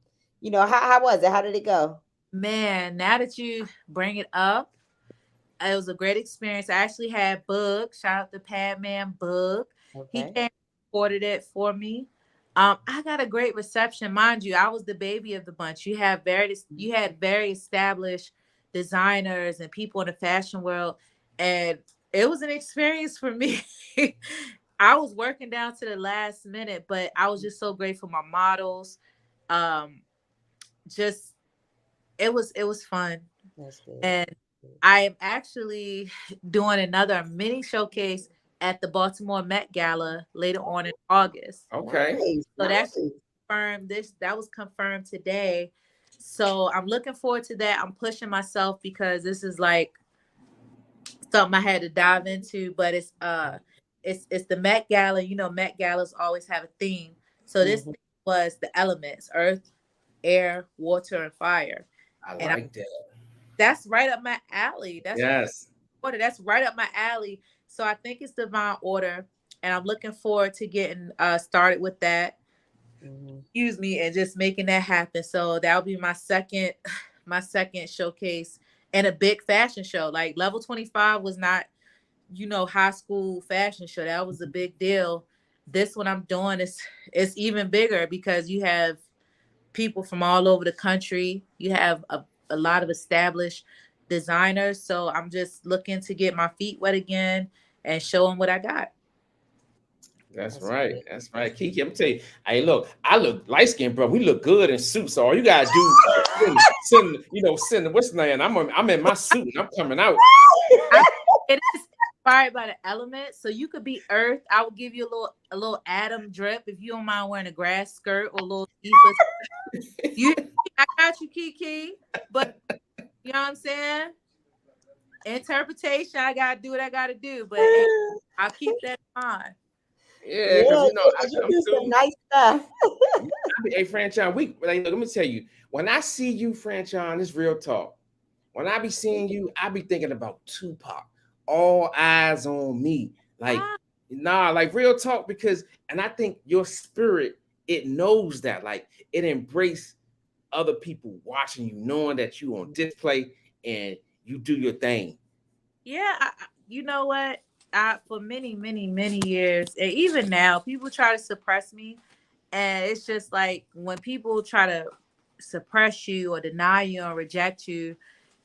was it? How did it go? Man, now that you bring it up, it was a great experience. I actually had Bug. Shout out to Padman Bug. He Okay. came and recorded it for me. I got a great reception, mind you. I was the baby of the bunch. You had very established designers and people in the fashion world, and it was an experience for me. I was working down to the last minute, but I was just so grateful for my models. Um, just it was fun. That's good. And I am actually doing another mini showcase at the Baltimore Met Gala later on in August. Okay. Nice, So that's nice. confirmed. That was confirmed today. So I'm looking forward to that. I'm pushing myself because this is like something I had to dive into, but it's the Met Gala. You know, Met Galas always have a theme. So this Mhm. theme was the elements: earth, air, water, and fire. I And like that. that's right up my alley. Yes. That's right up my alley. So I think it's divine order, and I'm looking forward to getting started with that. Mhm. Excuse me, and just making that happen. So that'll be my second, my second showcase and a big fashion show. Like Level 25 was not, high school fashion show. That was a big deal. This one I'm doing is it's even bigger because you have people from all over the country. You have a lot of established designers. So I'm just looking to get my feet wet again and show them what I got. That's That's right. great. That's That's right. Kiki, I'm tell you, hey, look, I look light skinned, bro. We look good in suits. So all you gotta do send what's the name? I'm in my suit and I'm coming out. I it is inspired by the elements. So you could be earth. I will give you a little atom drip if you don't mind wearing a grass skirt or a little Eva. You I got you, Kiki. But you know what I'm saying? Interpretation, I gotta do what I gotta do. But hey, I'll keep that in mind. Yeah, Yeah, because yeah, I 'cause you come do some through. nice stuff. Hey, Franchon, let me tell you, when I see you, Franchon, it's real talk. When I be seeing you, I be thinking about Tupac. All eyes on me. Like, Ah, nah, like real talk, because and I think your spirit, it knows that. Like it embrace other people watching you, knowing that you on display and you do your thing? Yeah, you know what? For many, many, many years, and even now, people try to suppress me. And it's just like when people try to suppress you or deny you or reject you,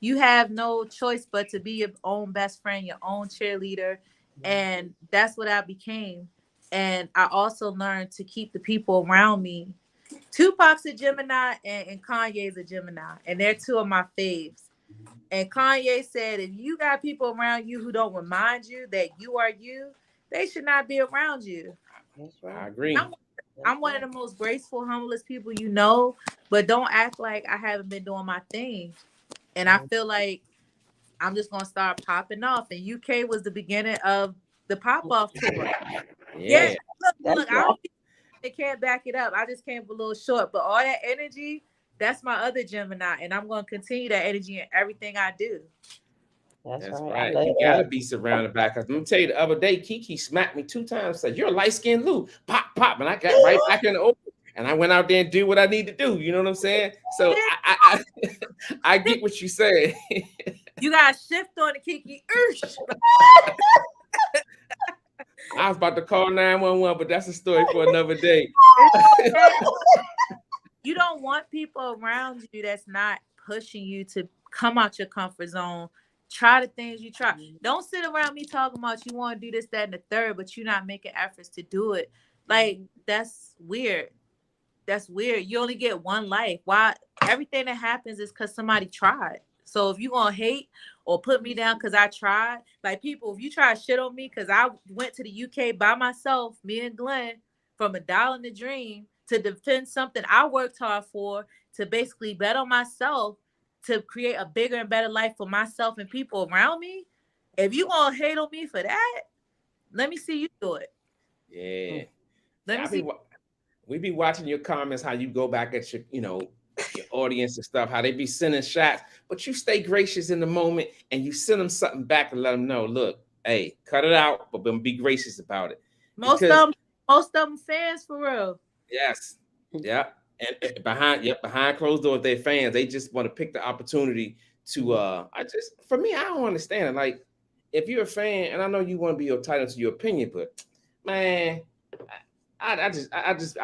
you have no choice but to be your own best friend, your own cheerleader. And that's what I became. And I also learned to keep the people around me. Tupac's a Gemini and Kanye's a Gemini. And they're two of my faves. And Kanye said, if you got people around you who don't remind you that you are you, they should not be around you. That's right. I agree. I'm one of the most graceful, humblest people you know, but don't act like I haven't been doing my thing. And I feel like I'm just gonna start popping off. And UK was the beginning of the pop off tour. Yeah, look, I don't think they can't back it up. I just came up a little short, but all that energy, that's my other Gemini, and I'm gonna continue that energy in everything I do. That's right. You gotta be surrounded by. Cause let me tell you, the other day, Kiki smacked me 2 times. Said, "You're a light skinned Lou." Pop, pop, and I got right back in the open. And I went out there and do what I need to do. You know what I'm saying? So I get what you said. You got to shift on the Kiki. I was about to call 911, but that's a story for another day. You don't want people around you that's not pushing you to come out your comfort zone. Try the things you try. Don't sit around me talking about you want to do this, that, and the third, but you're not making efforts to do it. Like, that's weird. That's weird. You only get one life. Why? Everything that happens is because somebody tried. So if you gonna hate or put me down because I tried, like people, if you try to shit on me because I went to the UK by myself, me and Glenn, from a doll in the dream to defend something I worked hard for, to basically bet on myself to create a bigger and better life for myself and people around me. If you gonna hate on me for that, let me see you do it. Yeah. Let me see. We be watching your comments, how you go back at your, your audience and stuff, how they be sending shots, but you stay gracious in the moment and you send them something back and let them know, look, hey, cut it out, but be gracious about it. Most of them fans for real. Yes. Yeah. And behind closed doors, they're fans. They just want to pick the opportunity to for me, I don't understand it. Like, if you're a fan, and I know you want to be entitled to your opinion, but man, I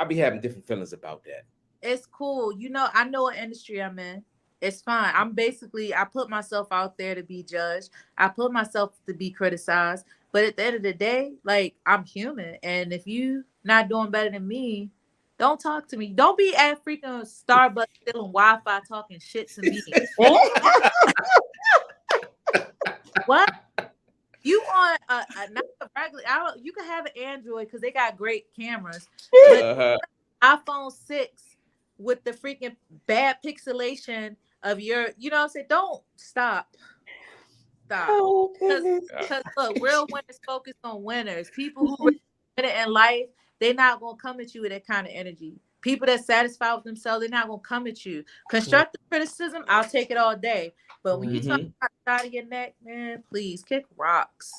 be having different feelings about that. It's cool. I know what industry I'm in. It's fine. I put myself out there to be judged. I put myself to be criticized. But at the end of the day, like, I'm human. And if you not doing better than me, don't talk to me. Don't be at freaking Starbucks stealing Wi-Fi talking shit to me. What? You want not a regular? You can have an Android because they got great cameras. But iPhone 6 with the freaking bad pixelation of your, what I'm saying? Don't stop. Because look, real winners focus on winners. People who really win it in life, they're not gonna come at you with that kind of energy. People that satisfied with themselves, they're not gonna come at you. Constructive criticism, I'll take it all day. But when you talk about the side of your neck, man, please kick rocks.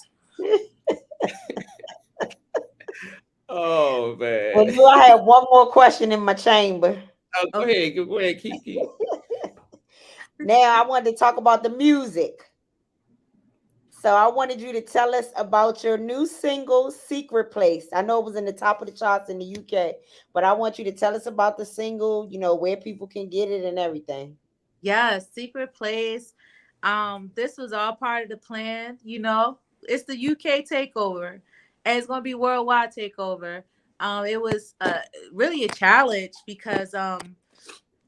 Oh man. Well, I have one more question in my chamber. Oh, go ahead, Kiki. Now I wanted to talk about the music. So I wanted you to tell us about your new single, Secret Place. I know it was in the top of the charts in the UK, but I want you to tell us about the single, where people can get it and everything. Yeah, Secret Place. This was all part of the plan. It's the UK takeover, and it's gonna be worldwide takeover. It was really a challenge because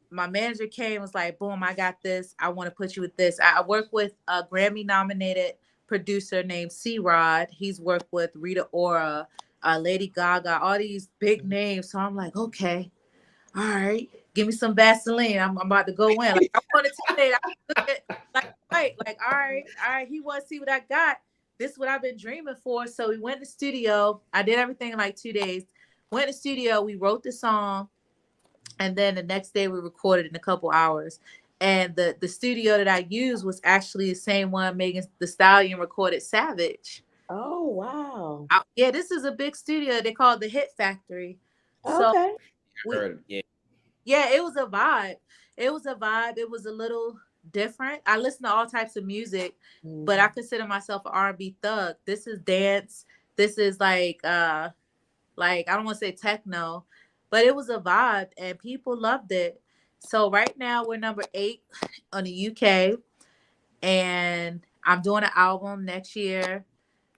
my manager came and was like, boom, I got this. I want to put you with this. I work with a Grammy nominated producer named C-Rod. He's worked with Rita Ora, Lady Gaga, all these big names. So I'm like, okay, all right, give me some Vaseline. I'm about to go in. Like, I wanted to say, I look at like, all right, he wants to see what I got. This is what I've been dreaming for. So we went to the studio. I did everything in like 2 days. Went to the studio. We wrote the song. And then the next day we recorded in a couple hours. And the studio that I used was actually the same one Megan Thee Stallion recorded Savage. Oh, wow. Yeah, this is a big studio. They call it the Hit Factory. Okay. So yeah, it was a vibe. It was a vibe. It was a little different. I listen to all types of music, Mm-hmm. but I consider myself an R&B thug. This is dance. This is like I don't want to say techno, but it was a vibe and people loved it. So right now we're number 8 on the UK, and I'm doing an album next year.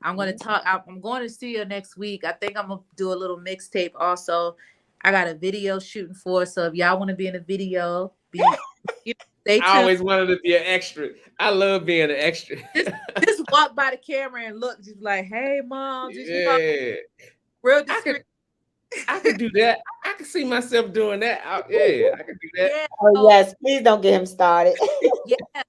I'm going to talk. I'm going to the studio next week. I think I'm going to do a little mixtape also. I got a video shooting for. So if y'all want to be in a video, stay tuned. I always wanted to be an extra. I love being an extra. Just walk by the camera and look, just like, hey, mom. Just Yeah. real discreet. I could do that. I could see myself doing that. Yeah, I could do that. Yeah. Oh, yes. Please don't get him started. Yeah.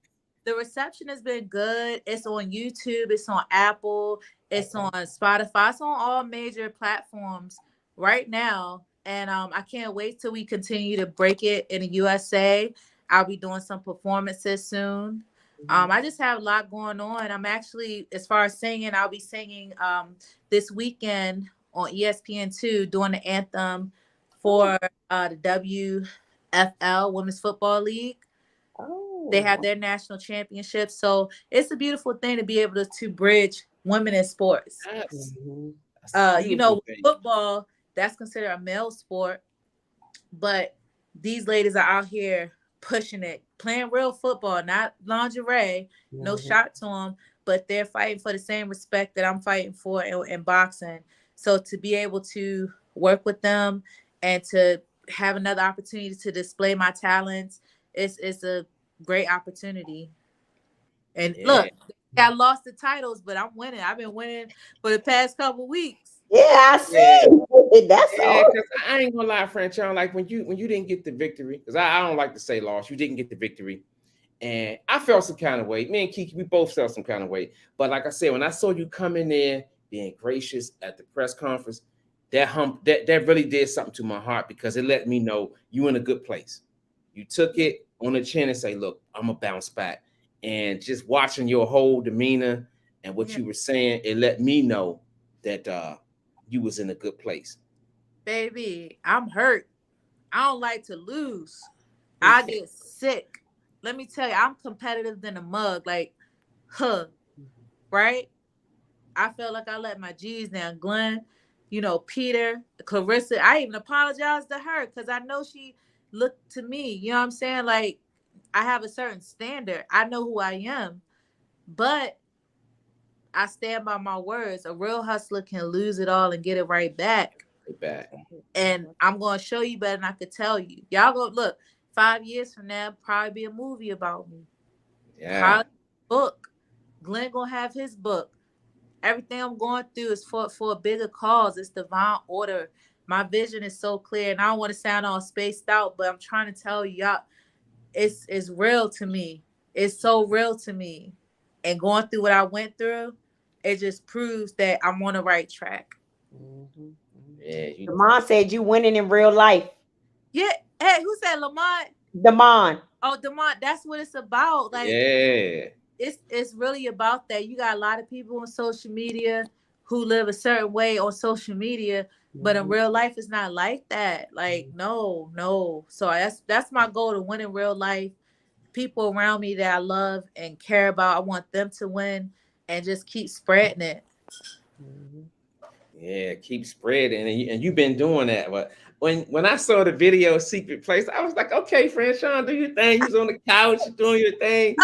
The reception has been good. It's on YouTube. It's on Apple. It's on Spotify. It's on all major platforms right now. And I can't wait till we continue to break it in the USA. I'll be doing some performances soon. I just have a lot going on. I'm actually, as far as singing, I'll be singing this weekend on ESPN2, doing the anthem for the WFL, Women's Football League. Oh, They have their national championship. So it's a beautiful thing to be able to bridge women in sports. Yes. Football, that's considered a male sport, but these ladies are out here pushing it, playing real football, not lingerie, no shot to them, but they're fighting for the same respect that I'm fighting for in boxing. So to be able to work with them and to have another opportunity to display my talents, it's a great opportunity. And look, I lost the titles, but I'm winning. I've been winning for the past couple weeks. Yeah, I see. That's all. Because I ain't gonna lie, Franchon. Like when you didn't get the victory, because I don't like to say loss. You didn't get the victory, and I felt some kind of way. Me and Kiki, we both felt some kind of way. But like I said, when I saw you come in there being gracious at the press conference, that really did something to my heart, because it let me know you in a good place. You took it on the chin and say, "Look, I'm gonna bounce back." And just watching your whole demeanor and what you were saying, it let me know that you was in a good place. Baby, I'm hurt. I don't like to lose. I get sick. Let me tell you, I'm competitive than a mug. Like, right? I felt like I let my G's down. Glenn, Peter, Clarissa. I even apologized to her because I know she looked to me. You know what I'm saying? Like, I have a certain standard. I know who I am. But I stand by my words. A real hustler can lose it all and get it right back. And I'm going to show you better than I could tell you. Y'all go look. 5 years from now, probably be a movie about me. Yeah. Probably a book. Glenn going to have his book. Everything I'm going through is for a bigger cause. It's divine order. My vision is so clear. And I don't want to sound all spaced out, but I'm trying to tell y'all, it's real to me. It's so real to me. And going through what I went through, it just proves that I'm on the right track. Mm-hmm. Yeah, Damon said you winning in real life. Yeah. Hey, who said Lamont? Damon. Oh, Damon, that's what it's about. Like, yeah. It's really about that. You got a lot of people on social media who live a certain way on social media, but in real life it's not like that. Like, no. So that's my goal, to win in real life. People around me that I love and care about, I want them to win, and just keep spreading it. Yeah, keep spreading, and you've been doing that. But when I saw the video Secret Place, I was like, okay, Franchon, do your thing. You was on the couch doing your thing.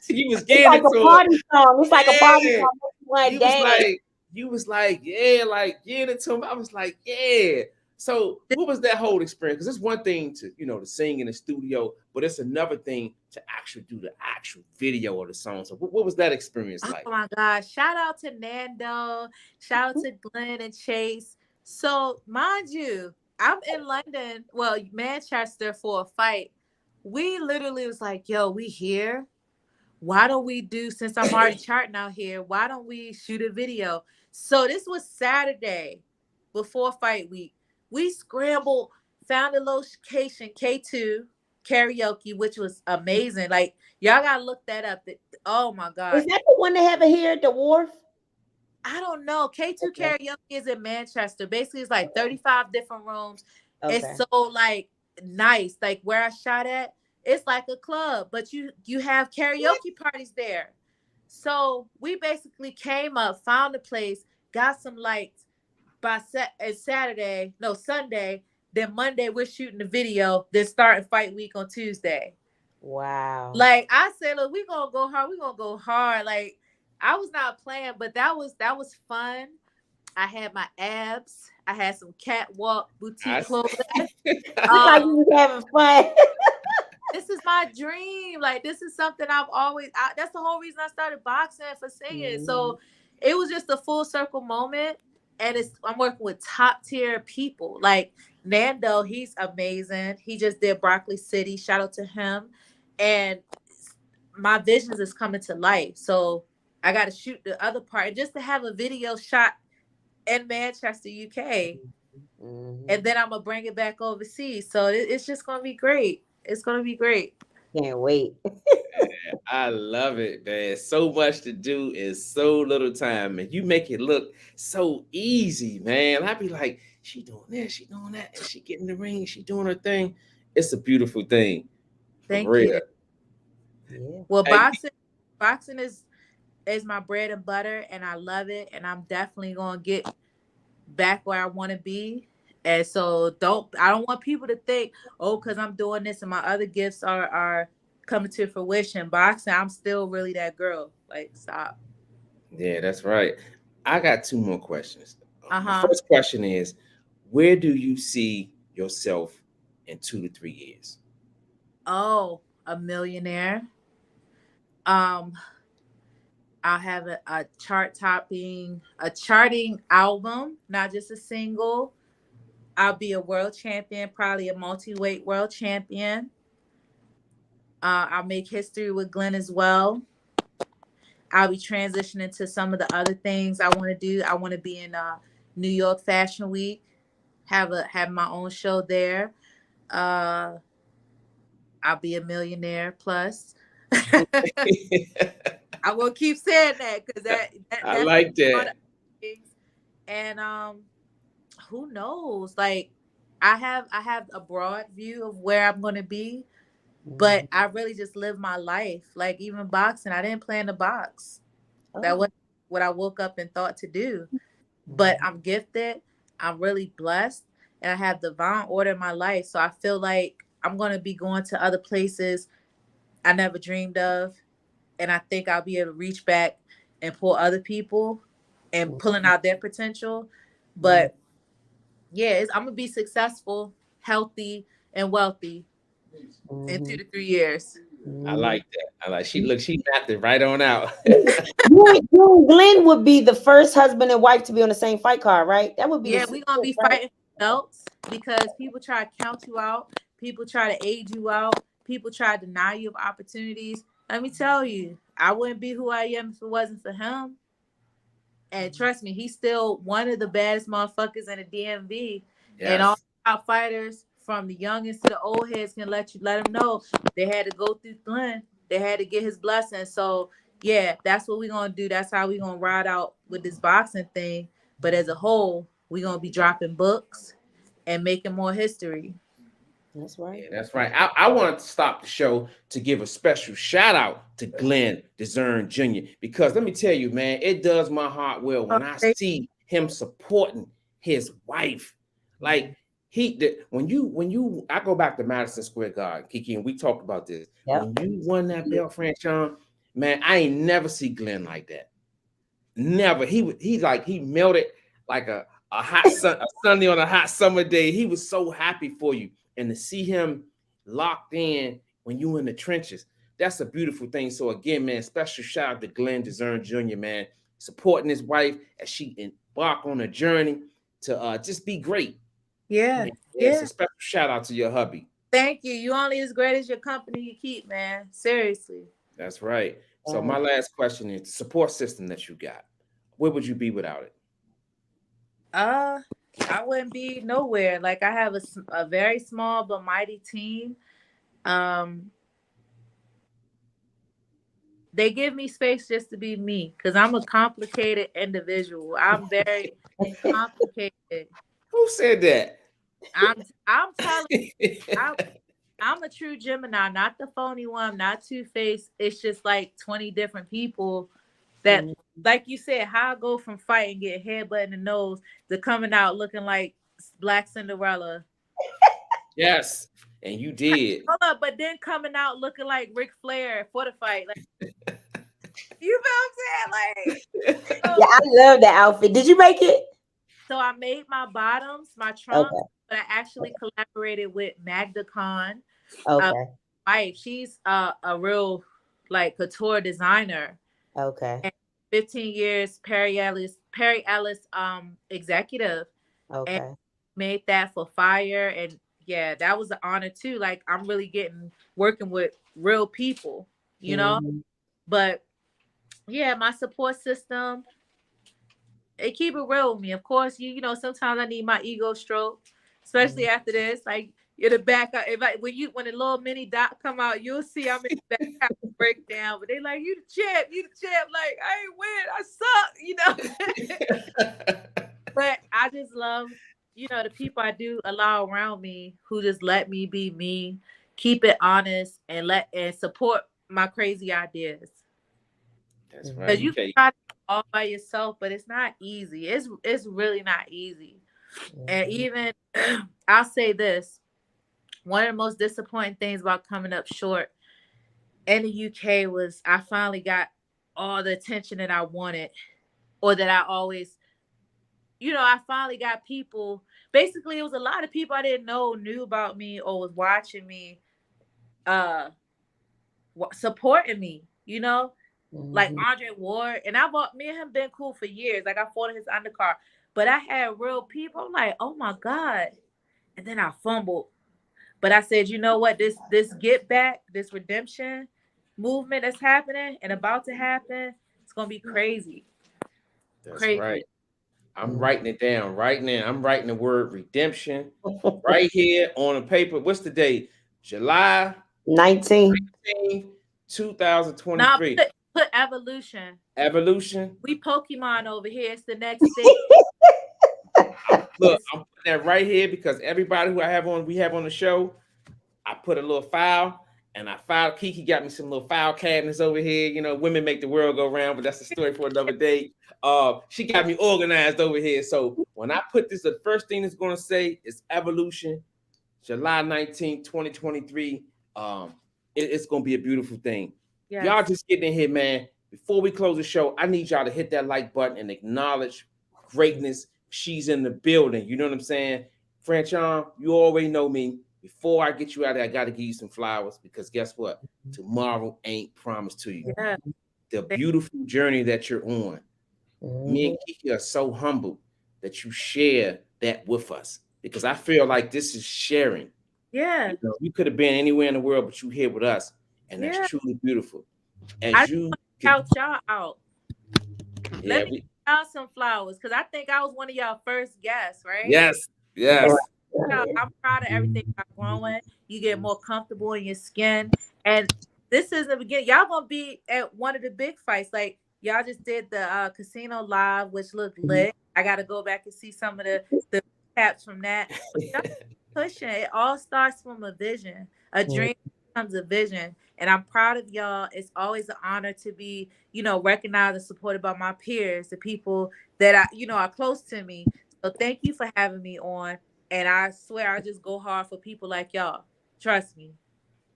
You was getting it's like a party song. It's like a party song. You was like, yeah, like get it to him. I was like, yeah. So what was that whole experience? Because it's one thing to to sing in the studio, but it's another thing to actually do the actual video of the song. So what was that experience like? Oh my gosh! Shout out to Nando. Shout out to Glenn and Chase. So mind you, I'm in London, well, Manchester, for a fight. We literally was like, yo, we here. Why don't we do, since I'm already charting out here, why don't we shoot a video? So this was Saturday before fight week. We scrambled, found a location, K2 karaoke, which was amazing. Like, y'all gotta look that up. Oh my God. Is that the one they have it here at the wharf? I don't know. K2 karaoke is in Manchester. Basically, it's like 35 different rooms. Okay. It's so like nice. Like where I shot at, it's like a club, but you have karaoke parties there. So we basically came up, found a place, got some lights by Saturday, no Sunday. Then Monday we're shooting the video. Then starting fight week on Tuesday. Wow. Like I said, look, we gonna go hard. We gonna go hard. Like I was not playing, but that was fun. I had my abs. I had some catwalk boutique clothes. Look like you was having fun. This is my dream. Like this is something I've always. That's the whole reason I started boxing for singing. So it was just a full circle moment, and I'm working with top tier people. Like Nando, he's amazing. He just did Broccoli City. Shout out to him. And my visions is coming to life. So I got to shoot the other part, and just to have a video shot in Manchester, UK, and then I'm gonna bring it back overseas. So it's just gonna be great. It's gonna be great. Can't wait. I love it, man. So much to do in so little time, and you make it look so easy, man. I be like, she doing this, she doing that, and she getting the ring, she doing her thing. It's a beautiful thing. Thank real. you. Yeah. Well, boxing is my bread and butter, and I love it, and I'm definitely gonna get back where I want to be. And so I don't want people to think, oh, because I'm doing this and my other gifts are coming to fruition. Boxing, I'm still really that girl. Like, stop. Yeah, that's right. I got two more questions. My Uh-huh. first question is, where do you see yourself in 2 to 3 years? Oh, a millionaire. I'll have a charting album, not just a single. I'll be a world champion, probably a multi-weight world champion. I'll make history with Glenn as well. I'll be transitioning to some of the other things I want to do. I want to be in New York Fashion Week, have my own show there. I'll be a millionaire plus. I will keep saying that because I like that. And who knows? Like I have a broad view of where I'm going to be, but I really just live my life. Like even boxing, I didn't plan to box. That was what I woke up and thought to do. But I'm gifted. I'm really blessed, and I have divine order in my life. So I feel like I'm going to be going to other places I never dreamed of, and I think I'll be able to reach back and pull other people and pulling out their potential. But yeah, I'm gonna be successful, healthy, and wealthy in 2 to 3 years. I like that. She mapped it right on out. You and Glenn would be the first husband and wife to be on the same fight card, right? That would be we're gonna be fighting for belts because people try to count you out, people try to age you out, people try to deny you of opportunities. Let me tell you, I wouldn't be who I am if it wasn't for him. And trust me, he's still one of the baddest motherfuckers in the DMV. Yes. And all top fighters, from the youngest to the old heads, can let them know they had to go through Glenn. They had to get his blessing. So yeah, that's what we're gonna do. That's how we're gonna ride out with this boxing thing. But as a whole, we're gonna be dropping books and making more history. That's right. Yeah, that's right. I wanted to stop the show to give a special shout out to Crews-Dezurn Jr. because let me tell you, man, it does my heart well when I see him supporting his wife. Like when you I go back to Madison Square Garden, Kiki, and we talked about this. Yep. When you won that belt, Franchon, man, I ain't never see Glenn like that. Never. He melted like a hot sun, a Sunday on a hot summer day. He was so happy for you. And to see him locked in when you in the trenches, that's a beautiful thing. So again, man, special shout out to Crews-Dezurn Jr., man, supporting his wife as she embark on a journey to just be great. Yeah. It's a special shout out to your hubby. Thank you. You only as great as your company you keep, man. Seriously. That's right. So my last question is the support system that you got. Where would you be without it? I wouldn't be nowhere. Like I have a very small but mighty team. They give me space just to be me because I'm a complicated individual. I'm very complicated. Who said that? I'm telling you, I'm a true Gemini, not the phony one, not two-faced. It's just like 20 different people that, like you said, how I go from fight and get headbutt in the nose to coming out looking like Black Cinderella. Yes, and you did. Hold up, but then coming out looking like Ric Flair for the fight. Like, you feel what I'm saying? Like, Yeah, I love that outfit. Did you make it? so I made my bottoms, my trunks, Okay. but I actually collaborated with Magda Khan. Okay. Wife, she's a real like couture designer. Okay. And 15 years Perry Ellis executive, and Okay. made that for Fire. And yeah, that was an honor too. Like I'm really getting working with real people, you know. But yeah, my support system, they keep it real with me. Of course, you know, sometimes I need my ego stroke, especially after this. Like in the back, if I, when the little mini dot come out, you'll see I'm in the back kind of breakdown. But they like, you the champ, you the champ. Like I ain't win, I suck, you know. But I just love, you know, the people I do allow around me who just let me be me, keep it honest, and support my crazy ideas. That's right. Because you can try to do it all by yourself, but it's not easy. It's really not easy. And even I'll say this: one of the most disappointing things about coming up short in the UK was I finally got all the attention that I wanted, or that I always, you know, I finally got people. Basically, it was a lot of people I didn't know knew about me or was watching me, uh, supporting me. You know, like Andre Ward, and me and him been cool for years. Like I fought in his undercard, but I had real people. I'm like, oh my god, and then I fumbled. But I said, you know what? This get back, this redemption movement that's happening and about to happen, it's gonna be crazy. That's Crazy. right. I'm writing it down right now. I'm writing the word redemption right here on the paper. What's the date? July 19. 19, Now 2023. put evolution. Evolution. We Pokemon over here. It's the next stage. Look, I'm putting that right here because everybody who we have on the show, I put a little file and I filed. Kiki got me some little file cabinets over here. You know, women make the world go round, but that's a story for another day. She got me organized over here. So when I put this, the first thing it's going to say is evolution, July 19, 2023. It's going to be a beautiful thing. Yes. Y'all just getting in here, man. Before we close the show, I need y'all to hit that like button and acknowledge greatness. She's in the building. You know what I'm saying? Franchon, you already know me. Before I get you out there, I got to give you some flowers because guess what? Tomorrow ain't promised to you. Yeah. The beautiful journey that you're on. Me and Kiki are so humbled that you share that with us because I feel like this is sharing. Yeah. You know, you could have been anywhere in the world, but you here with us, and that's truly beautiful. As I you shout y'all out. Let me out some flowers because I think I was one of y'all first guests, right? Yes. I'm proud of everything y'all growing. You get more comfortable in your skin, and this is the beginning. Y'all gonna be at one of the big fights. Like y'all just did the casino live, which looked lit. I got to go back and see some of the caps from that. But y'all pushing. It all starts from a vision. A dream becomes a vision. And I'm proud of y'all. It's always an honor to be, you know, recognized and supported by my peers, the people that are close to me. So thank you for having me on. And I swear I just go hard for people like y'all. Trust me.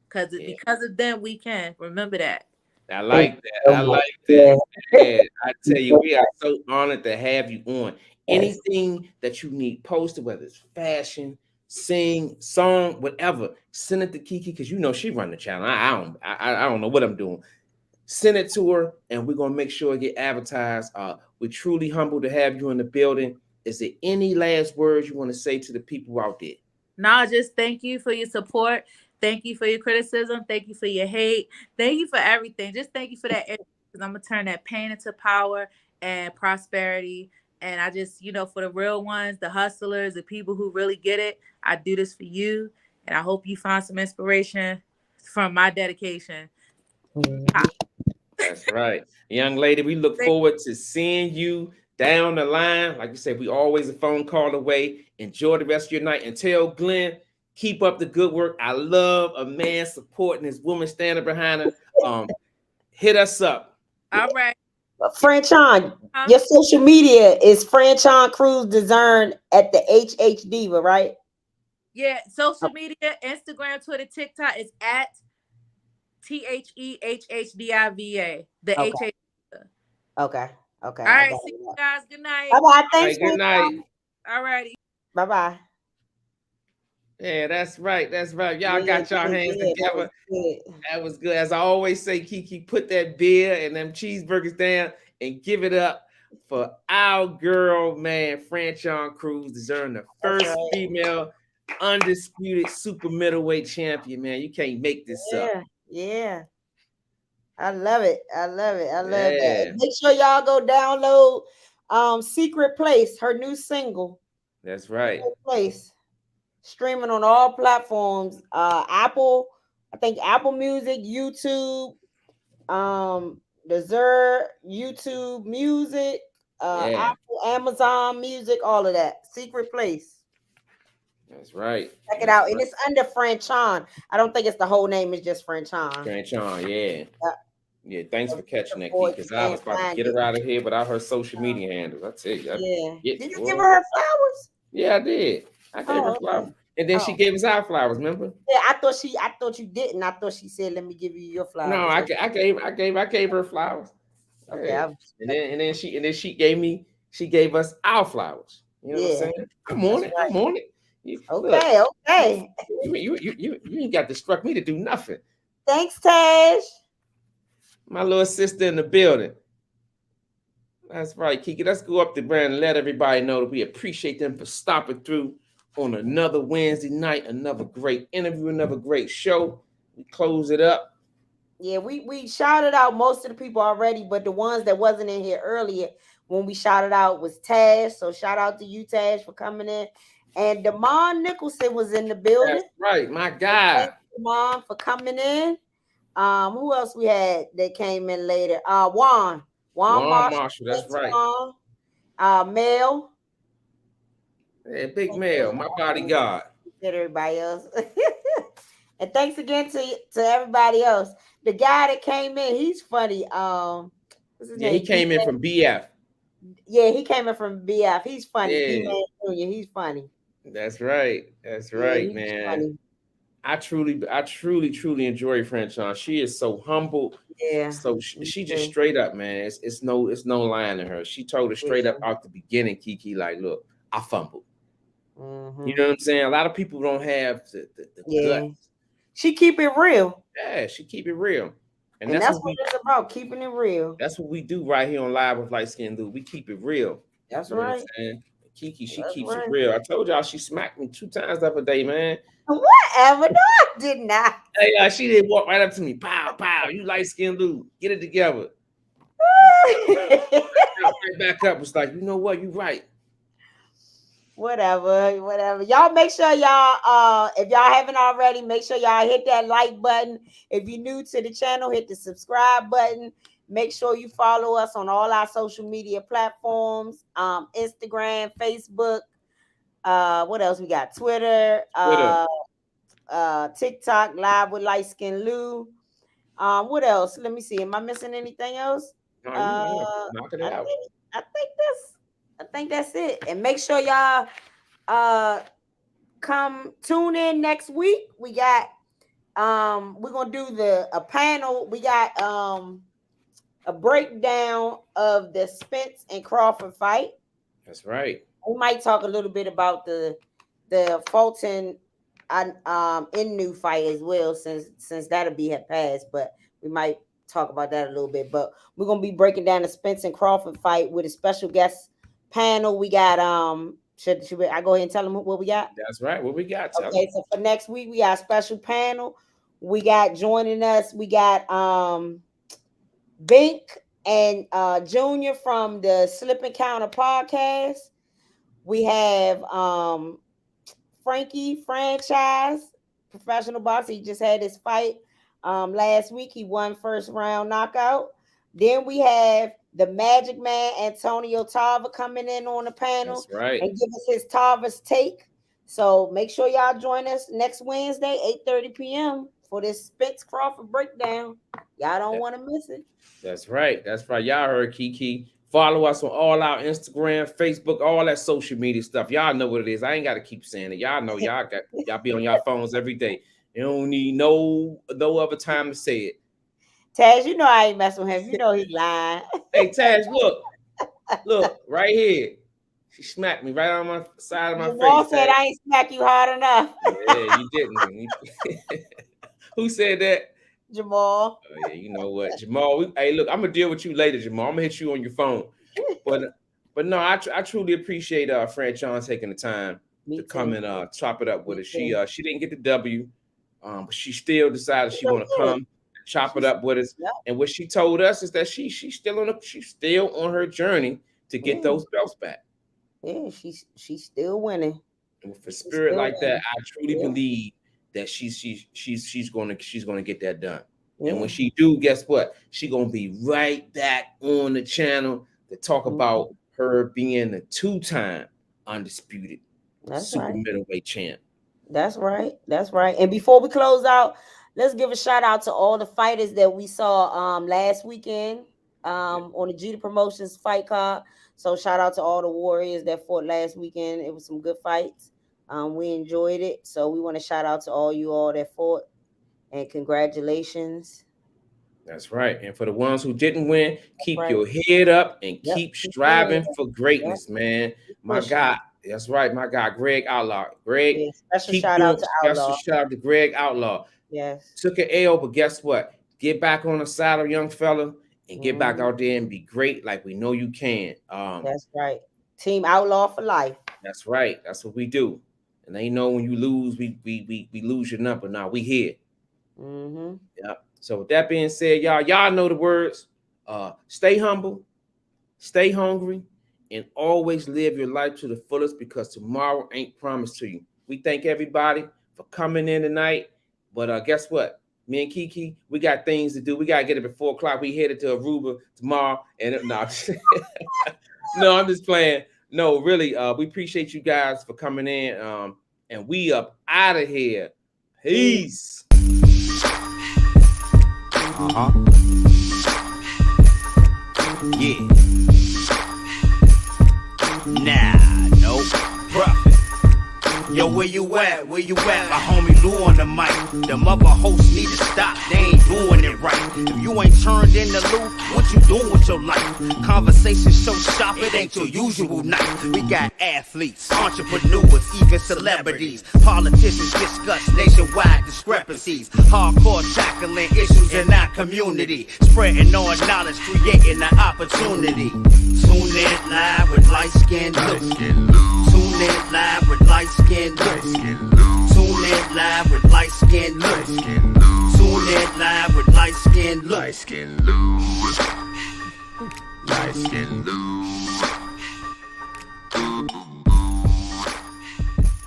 Because of them, we can. Remember that. I like that. I like that. Man, I tell you, we are so honored to have you on. Anything that you need posted, whether it's fashion, sing, song, whatever, send it to Kiki because you know she run the channel. I don't know what I'm doing. Send it to her, and we're gonna make sure it get advertised. We're truly humbled to have you in the building. Is there any last words you want to say to the people out there? No, just thank you for your support. Thank you for your criticism. Thank you for your hate. Thank you for everything. Just thank you for that. Because I'm going to turn that pain into power and prosperity. And I just, you know, for the real ones, the hustlers, the people who really get it, I do this for you. And I hope you find some inspiration from my dedication. That's right. Young lady, we look forward to seeing you down the line. Like you said, we always a phone call away. Enjoy the rest of your night. And tell Glenn, keep up the good work. I love a man supporting his woman standing behind her. Hit us up. All right. Franchon, your social media is Franchon Crews-Dezurn at the HH Diva, right? Yeah, social media, Instagram, Twitter, TikTok is at THEHHDIVA. The Okay. HH. Okay. All right, see you guys. Good night. Bye bye. Thanks. Good night. All righty. Bye bye. Yeah, that's right. That's right. Y'all got y'all hands together. That was good. As I always say, Kiki, put that beer and them cheeseburgers down and give it up for our girl, man, Franchon Crews-Dezurn, the first female undisputed super middleweight champion, man. You can't make this up. Yeah. I love it. I love that. Make sure y'all go download Secret Place, her new single. That's right. Secret Place. Streaming on all platforms. Apple, I think Apple Music, YouTube, Deezer, YouTube Music, Apple, Amazon Music, all of that. Secret Place. That's right. Check it out. And it's under Franchon. I don't think it's the whole name, it's just Franchon. Franchon, yeah. Yeah, thanks for catching that, Key, because I was about to get her out of here without her social media handles. I tell you. Did you give her flowers? Yeah, I did. I gave her flowers. And then she gave us our flowers, remember? Yeah, I thought you didn't. I thought she said, "Let me give you your flowers." No, I gave her flowers. Okay. And then she gave us our flowers. You know what I'm saying? I'm on it. I'm on it. Okay. You ain't got to instruct me to do nothing. Thanks, Taj. My little sister in the building. That's right, Kiki. Let's go up the brand and let everybody know that we appreciate them for stopping through on another Wednesday night, another great interview, another great show. We close it up. Yeah, we shouted out most of the people already, but the ones that wasn't in here earlier when we shouted out was Taj. So shout out to you, Taj, for coming in. And Damon Nicholson was in the building. That's right, my guy. Thanks, Damon, for coming in. Who else we had that came in later? Juan Marshall. That's right. Mel. Yeah, Big Mel, my bodyguard. Everybody else. And thanks again to everybody else. The guy that came in, he's funny. What's his name? He came in from BF. Yeah, he came in from BF. He's funny. Yeah. He's funny. That's right. That's right, man. Funny. I truly enjoy Franchon. She is so humble. Yeah. So she just straight up, man. It's no lying to her. She told us straight up out the beginning, Kiki, like, look, I fumbled. You know what I'm saying? A lot of people don't have the guts. She keep it real. Yeah, she keep it real. And that's what it's about, keeping it real. That's what we do right here on Live with Light Skin Dude. We keep it real. That's right. Kiki, she keeps it real. I told y'all she smacked me 2 times the other day, man. Whatever. No, I did not. Hey, she did walk right up to me. Pow, pow. You light skinned dude. Get it together. Right back up. It's like, you know what? You right. Whatever. Y'all make sure y'all, if y'all haven't already, make sure y'all hit that like button. If you're new to the channel, hit the subscribe button. Make sure you follow us on all our social media platforms, Instagram, Facebook. What else we got? Twitter. TikTok, Live with Light Skin Lou. What else? Let me see. Am I missing anything else? Knocking it out. I think that's it. And make sure y'all come tune in next week. We got we're gonna do a panel. We got a breakdown of the Spence and Crawford fight. That's right. We might talk a little bit about the Fulton in new fight as well, since that'll be had passed, but we might talk about that a little bit. But we're gonna be breaking down the Spence and Crawford fight with a special guest panel. We got should I go ahead and tell them what we got? That's right. What we got? Okay, so for next week we got a special panel. We got joining us. We got Bink and Junior from the Slip and Counter podcast. We have Frankie Franchise, professional boxer. He just had his fight last week. He won first round knockout. Then we have the Magic Man, Antonio Tarver, coming in on the panel. That's right. And give us his Tarver's take. So make sure y'all join us next Wednesday, 8:30 p.m. for this Spence Crawford breakdown. Y'all don't want to miss it. That's right. That's right. Y'all heard Kiki. Follow us on all our Instagram, Facebook, all that social media stuff. Y'all know what it is. I ain't got to keep saying it. Y'all know y'all be on y'all phones every day. You don't need no other time to say it. Taz, you know I ain't messing with him. You know he's lying. Hey, Taz, look, right here. She smacked me right on my side of my Jamal face. said Taz. I ain't smack you hard enough. Yeah, you didn't. Who said that? Jamal. Oh, yeah, you know what, Jamal. Hey, look, I'm gonna deal with you later, Jamal. I'm gonna hit you on your phone. But no, I truly appreciate Franchon taking the time to come and chop it up with us. She didn't get the W, but she still decided she want to come chop it up with us. Yep. And what she told us is that she's still on her journey to get those belts back. Yeah, she's still winning. And with a spirit like that, I truly believe that she's gonna get that done. Yeah. And when she do, guess what? She gonna be right back on the channel to talk about her being a 2-time undisputed super middleweight champ. That's right. That's right. And before we close out, let's give a shout out to all the fighters that we saw last weekend on the Judah Promotions fight card. So shout out to all the warriors that fought last weekend. It was some good fights. We enjoyed it. So we want to shout out to all you all that fought, and congratulations. That's right. And for the ones who didn't win, keep your head up and keep striving for greatness, man. My God. That's right. My God, Greg Outlaw. Greg, special shout out to Outlaw. Special shout out to Greg Outlaw. Yes. Took an L, but guess what? Get back on the saddle, young fella, and get back out there and be great like we know you can. That's right. Team Outlaw for life. That's right. That's what we do. And they know when you lose, we lose your number. Now we here. Yep. So with that being said, y'all know the words. Stay humble, stay hungry, and always live your life to the fullest, because tomorrow ain't promised to you. We thank everybody for coming in tonight. But guess what? Me and Kiki, we got things to do. We got to get it at 4 o'clock. We headed to Aruba tomorrow. And no, no, I'm just playing. No, really, we appreciate you guys for coming in. And we up out of here. Peace. Yeah. Nah, no profit. Yo, where you at? Where you at? My homie Lou on the mic. Them other hosts need to stop. They ain't doing it right. If you ain't turned in the loop, what you doing with your life? Conversations so sharp, it ain't your usual night. We got athletes, entrepreneurs, even celebrities. Politicians discuss nationwide discrepancies. Hardcore tackling issues in our community. Spreading our knowledge, creating an opportunity. Tune in live with light-skinned Lou. Tune in live with light-skinned Lou. Tune in live with light-skinned Lou. Tune in live with light-skinned Lou.